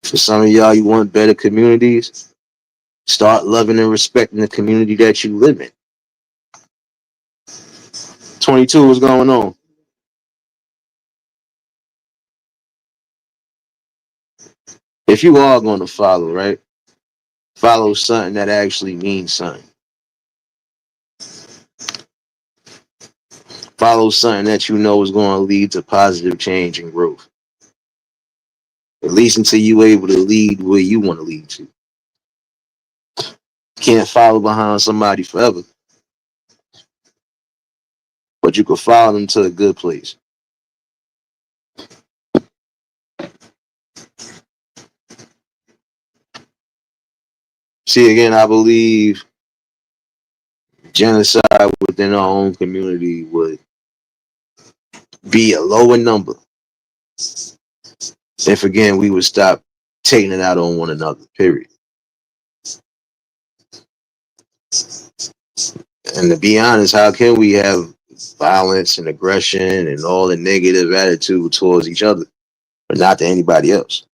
For some of y'all, you want better communities. Start loving and respecting the community that you live in. 22, what's going on? If you are going to follow, right? Follow something that actually means something. Follow something that you know is going to lead to positive change and growth. At least until you're able to lead where you want to lead to. Can't follow behind somebody forever, but you can follow them to a good place. See, again, I believe genocide within our own community would be a lower number if again we would stop taking it out on one another. Period. And to be honest, how can we have violence and aggression and all the negative attitude towards each other, but not to anybody else?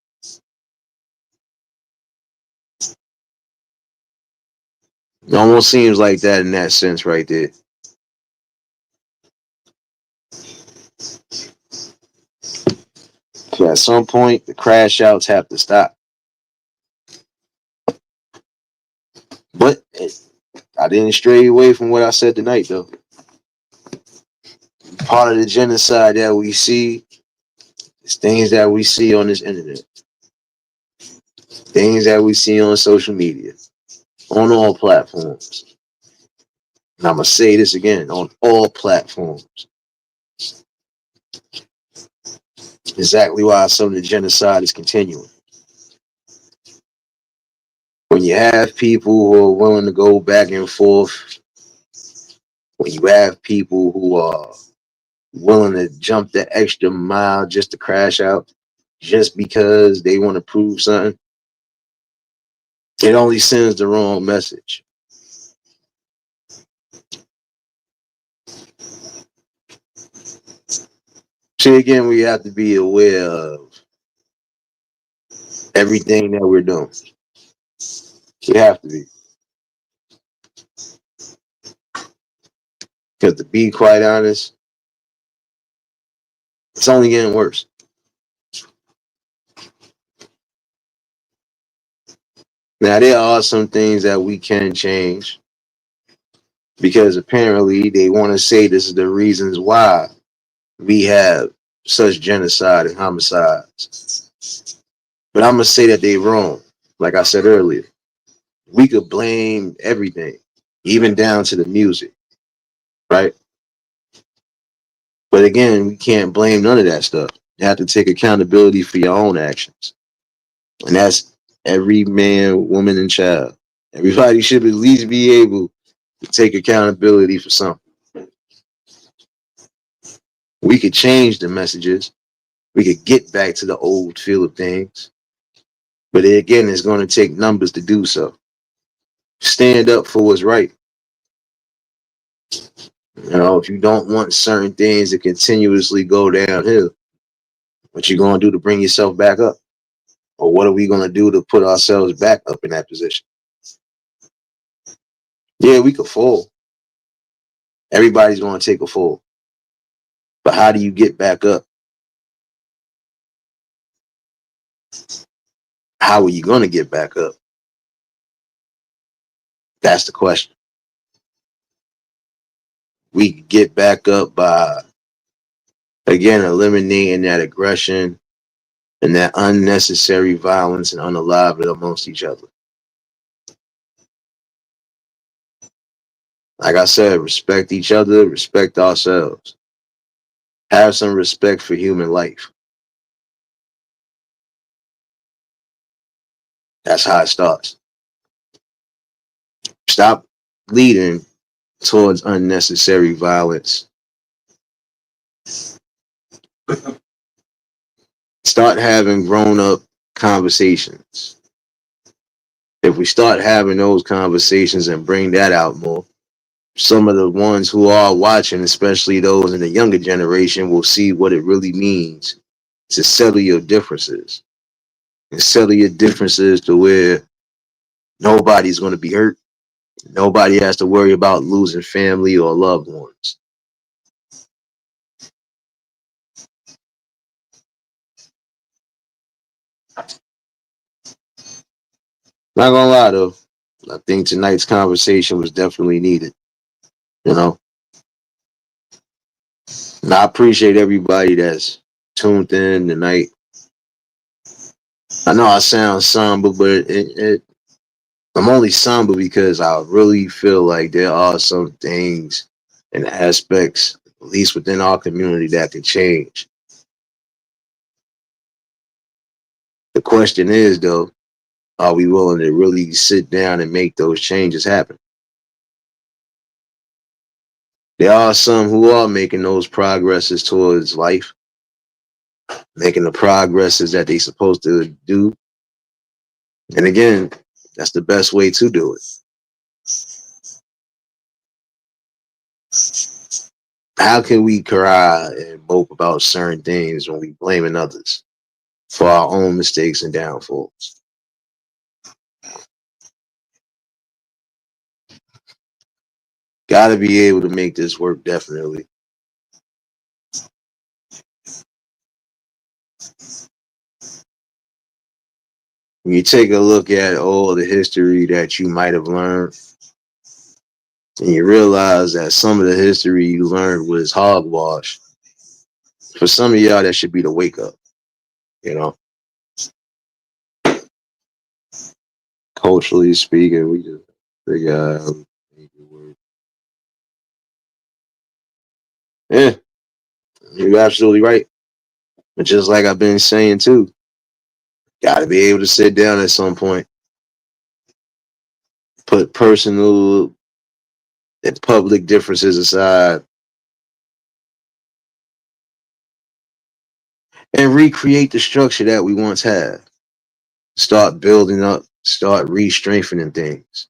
It almost seems like that in that sense right there. So at some point, the crash outs have to stop. But I didn't stray away from what I said tonight, though. Part of the genocide that we see is things that we see on this internet, things that we see on social media, on all platforms. And I'm going to say this again, on all platforms. Exactly why some of the genocide is continuing. When you have people who are willing to go back and forth, when you have people who are willing to jump the extra mile just to crash out, just because they want to prove something, it only sends the wrong message. See, again, we have to be aware of everything that we're doing. We have to be. Because to be quite honest, it's only getting worse. Now, there are some things that we can change because apparently they want to say this is the reasons why we have such genocide and homicides. But I'm going to say that they're wrong. Like I said earlier, we could blame everything, even down to the music, right? But again, we can't blame none of that stuff. You have to take accountability for your own actions. And that's every man, woman, and child. Everybody should at least be able to take accountability for something. We could change the messages. We could get back to the old feel of things. But again, it's going to take numbers to do so. Stand up for what's right. You know, if you don't want certain things to continuously go downhill, what you going to do to bring yourself back up? Or what are we going to do to put ourselves back up in that position? Yeah, we could fall. Everybody's going to take a fall. But how do you get back up? How are you going to get back up? That's the question. We get back up by, again, eliminating that aggression and that unnecessary violence and unaliveness amongst each other. Like I said, respect each other, respect ourselves. Have some respect for human life. That's how it starts. Stop leading towards unnecessary violence. Start having grown up conversations. If we start having those conversations and bring that out more, some of the ones who are watching, especially those in the younger generation, will see what it really means to settle your differences. And settle your differences to where nobody's going to be hurt. Nobody has to worry about losing family or loved ones. Not gonna lie though, I think tonight's conversation was definitely needed. You know, and I appreciate everybody that's tuned in tonight. I know I sound somber, but I'm only somber because I really feel like there are some things and aspects, at least within our community, that could change. The question is, though, are we willing to really sit down and make those changes happen? There are some who are making those progresses towards life, making the progresses that they supposed to do. And again, that's the best way to do it. How can we cry and mope about certain things when we blaming others for our own mistakes and downfalls? Got to be able to make this work, definitely. When you take a look at all the history that you might have learned, and you realize that some of the history you learned was hogwash, for some of y'all, that should be the wake up. You know, culturally speaking, we just figure out how to make it work. Yeah, you're absolutely right. But just like I've been saying too, got to be able to sit down at some point, put personal and public differences aside, and recreate the structure that we once had. Start building up, start re-strengthening things.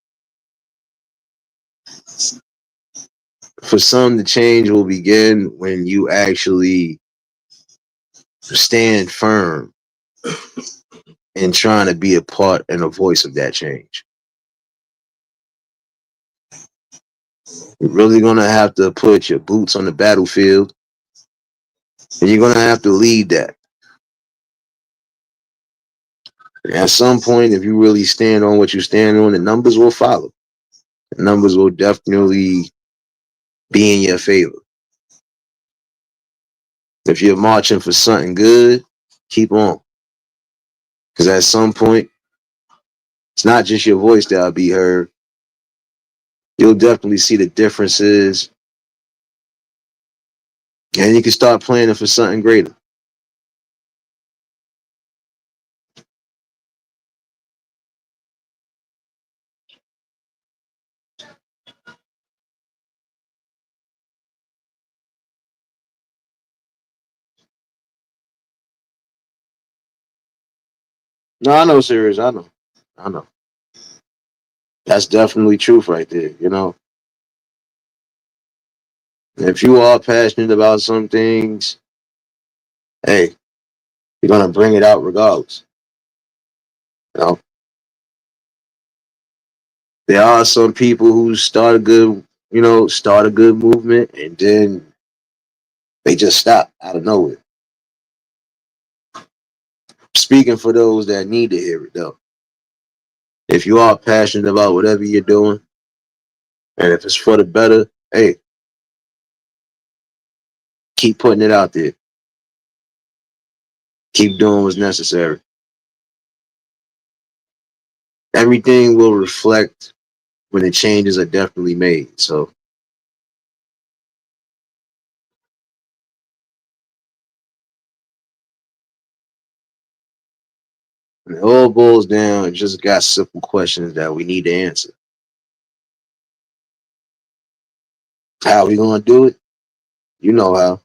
For some, the change will begin when you actually stand firm in trying to be a part and a voice of that change. You're really going to have to put your boots on the battlefield, and you're going to have to lead that. And at some point, if you really stand on what you stand on, the numbers will follow. The numbers will definitely be in your favor. If you're marching for something good, keep on. Because at some point, it's not just your voice that'll be heard. You'll definitely see the differences, and you can start planning for something greater. No, I know, serious. I know. I know. That's definitely truth right there. You know, if you are passionate about some things, hey, you're gonna bring it out regardless. You know, there are some people who start a good movement, and then they just stop out of nowhere. Speaking for those that need to hear it, though, if you are passionate about whatever you're doing, and if it's for the better, hey, keep putting it out there. Keep doing what's necessary. Everything will reflect when the changes are definitely made. So it all boils down. It just got simple questions that we need to answer. How we gonna do it? You know how.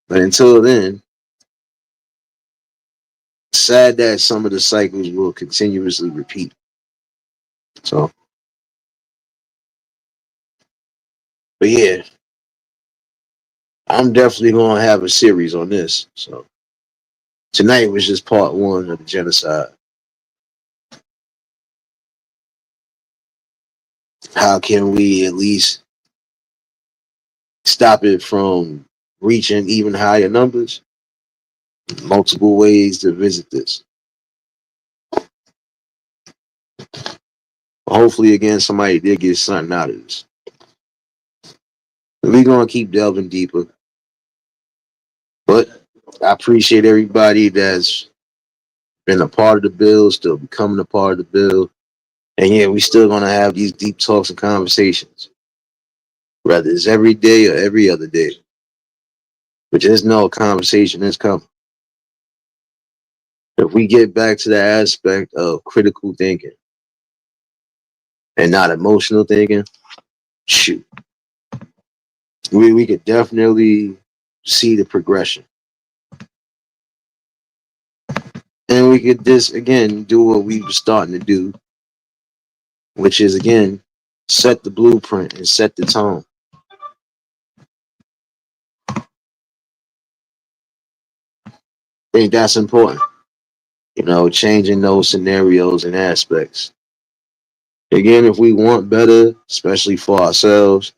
But until then, it's sad that some of the cycles will continuously repeat. So, but yeah, I'm definitely gonna have a series on this. So tonight was just part one of the genocide. How can we at least stop it from reaching even higher numbers? Multiple ways to visit this. Hopefully, again, somebody did get something out of this. We're gonna keep delving deeper, but I appreciate everybody that's been a part of the build, still becoming a part of the build, and yeah, we still gonna have these deep talks and conversations, whether it's every day or every other day. But just know a conversation is coming. If we get back to the aspect of critical thinking and not emotional thinking, shoot, we could definitely see the progression. And we could just again do what we were starting to do, which is again set the blueprint and set the tone. I think that's important. Changing those scenarios and aspects. Again, if we want better, especially for ourselves,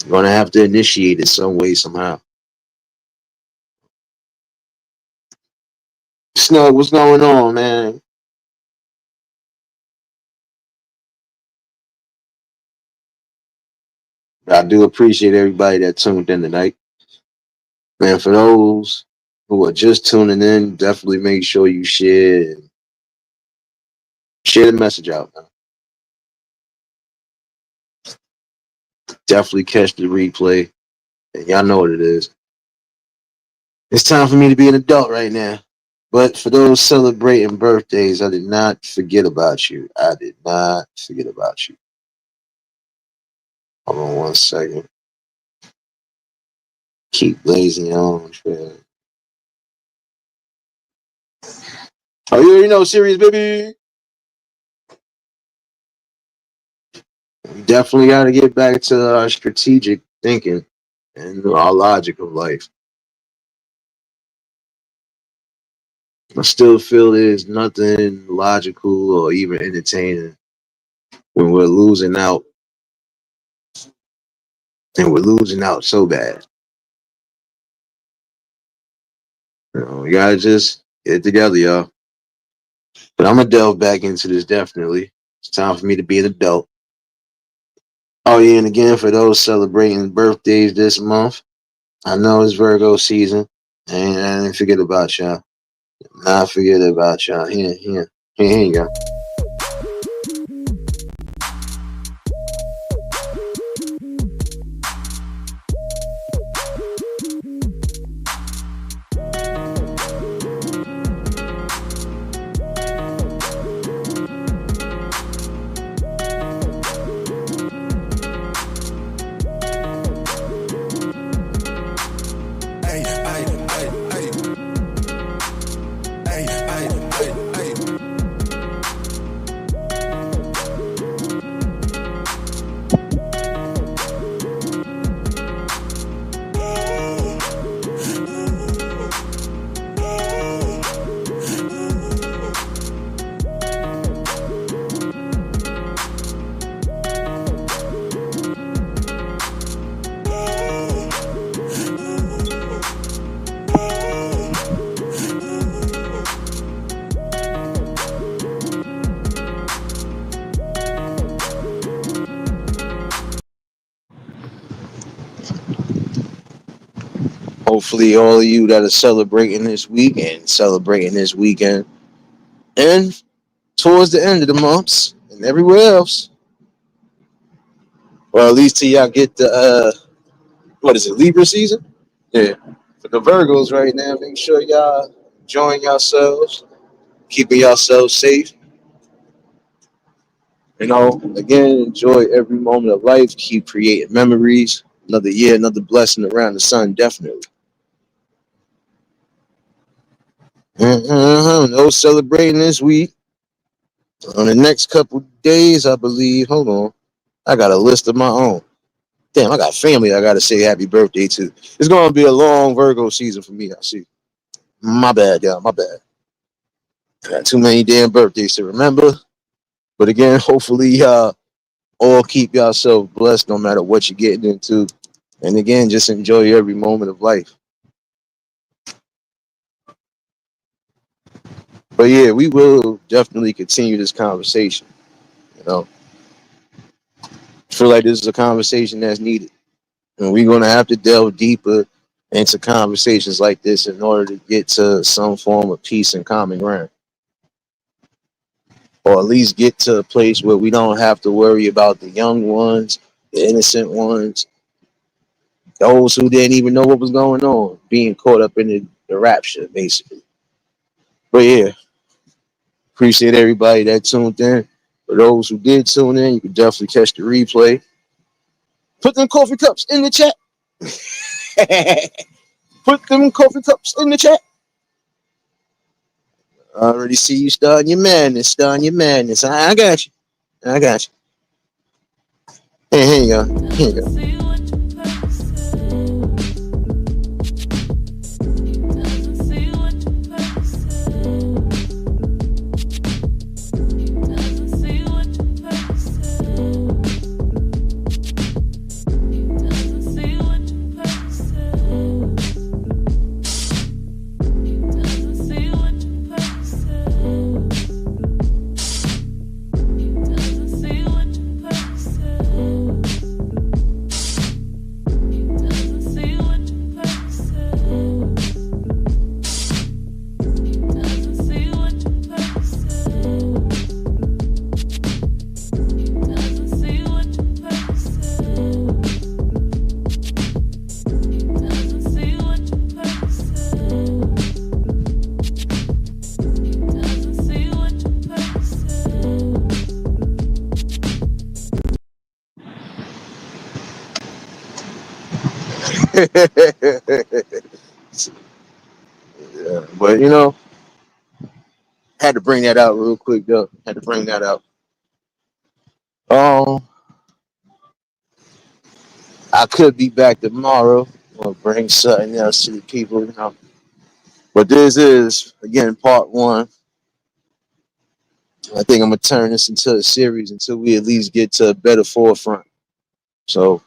we're gonna have to initiate it some way, somehow. Snug, what's going on, man? I do appreciate everybody that tuned in tonight. Man, for those who are just tuning in, definitely make sure you share the message out, man. Definitely catch the replay. And y'all know what it is. It's time for me to be an adult right now. But for those celebrating birthdays, I did not forget about you. I did not forget about you. Hold on one second. Keep blazing on, man. Oh, you already know, serious baby. We definitely got to get back to our strategic thinking and our logic of life. I still feel there's nothing logical or even entertaining when we're losing out, and we're losing out so bad. We gotta just get it together, y'all. But I'm gonna delve back into this definitely. It's time for me to be an adult. Oh yeah, and again for those celebrating birthdays this month, I know it's Virgo season, and I didn't forget about y'all. Not forget about y'all. Here you go. Hopefully, all of you that are celebrating this week and celebrating this weekend, and towards the end of the months and everywhere else, or at least till y'all get the what is it, Libra season? Yeah. For the Virgos right now, make sure y'all enjoying yourselves, keeping yourselves safe. Again, enjoy every moment of life. Keep creating memories. Another year, another blessing around the sun, definitely. No celebrating this week. On the next couple days, I believe. Hold on. I got a list of my own. Damn, I got family I got to say happy birthday to. It's going to be a long Virgo season for me, I see. My bad, y'all. My bad. I got too many damn birthdays to remember. But again, hopefully, y'all all keep yourself blessed no matter what you're getting into. And again, just enjoy every moment of life. But yeah, we will definitely continue this conversation. You know, I feel like this is a conversation that's needed. And we're going to have to delve deeper into conversations like this in order to get to some form of peace and common ground. Or at least get to a place where we don't have to worry about the young ones, the innocent ones, those who didn't even know what was going on, being caught up in the rapture, basically. But yeah, appreciate everybody that tuned in. For those who did tune in, you can definitely catch the replay. Put them coffee cups in the chat. Put them coffee cups in the chat. I already see you starting your madness. I got you. I got you. Hey, here you go. Here you go. Yeah, but had to bring that out real quick though. Had to bring that out. Um, I could be back tomorrow or bring something else to the people. But this is again part one. I think I'm gonna turn this into a series until we at least get to a better forefront. So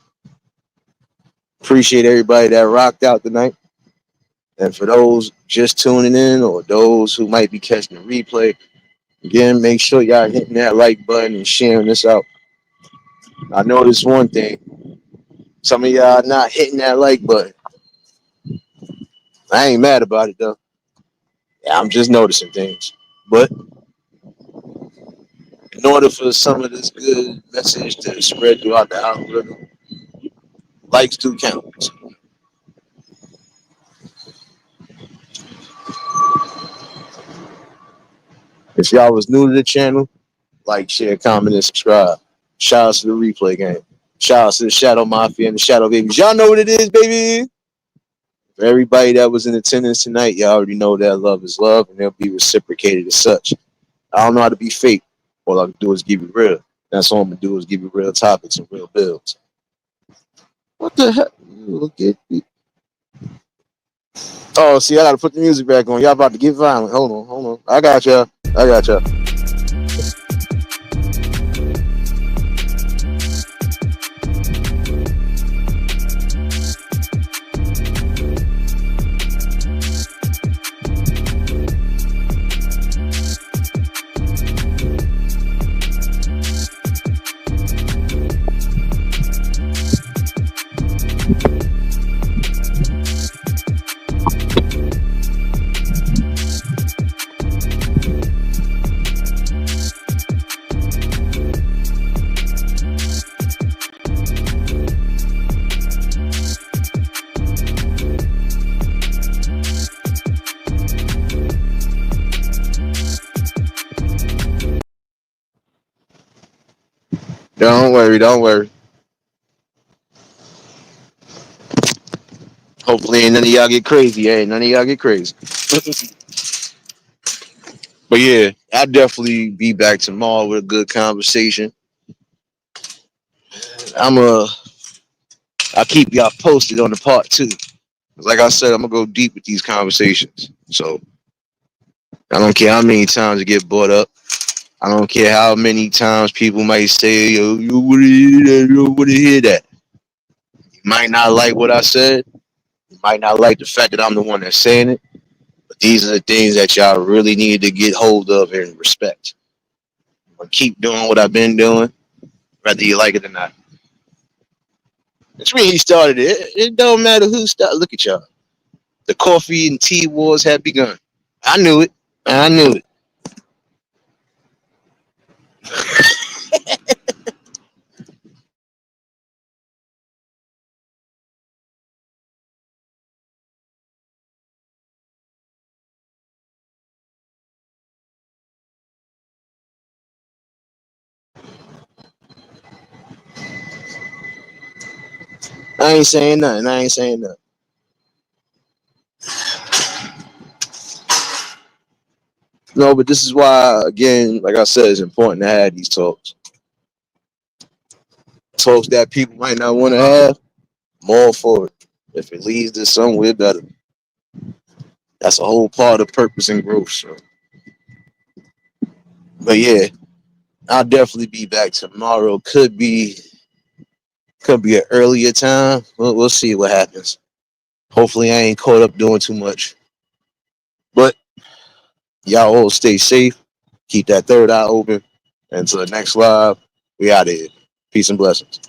appreciate everybody that rocked out tonight. And for those just tuning in or those who might be catching the replay, again, make sure y'all hitting that like button and sharing this out. I noticed one thing. Some of y'all not hitting that like button. I ain't mad about it though. Yeah, I'm just noticing things. But in order for some of this good message to spread throughout the algorithm, likes do count. So if y'all was new to the channel, like, share, comment, and subscribe. Shout out to the replay game. Shout out to the Shadow Mafia and the Shadow Babies. Y'all know what it is, baby. For everybody that was in attendance tonight, y'all already know that love is love and they'll be reciprocated as such. I don't know how to be fake. All I can do is give you real. That's all I'm gonna do is give you real topics and real builds. What the heck? Look at me. Oh, see, I gotta put the music back on. Y'all about to get violent. Hold on. I got y'all. Don't worry. Hopefully ain't none of y'all get crazy. But yeah, I'll definitely be back tomorrow with a good conversation. I'll keep y'all posted on the part two. Like I said, I'm gonna go deep with these conversations. So I don't care how many times it get brought up. I don't care how many times people might say, "Yo, you would hear that? You would hear that." You might not like what I said. You might not like the fact that I'm the one that's saying it. But these are the things that y'all really need to get hold of and respect. I'm gonna keep doing what I've been doing, whether you like it or not. It's me. He started it. It don't matter who started. Look at y'all. The coffee and tea wars have begun. I knew it. I knew it. I ain't saying nothing. I ain't saying nothing. No, but this is why, again, like I said, it's important to have these talks. Talks that people might not want to have. I'm all for it. If it leads to somewhere better, that's a whole part of purpose and growth. So. But yeah, I'll definitely be back tomorrow. Could be an earlier time. We'll see what happens. Hopefully, I ain't caught up doing too much. But y'all all stay safe. Keep that third eye open. Until the next live, we out of here. Peace and blessings.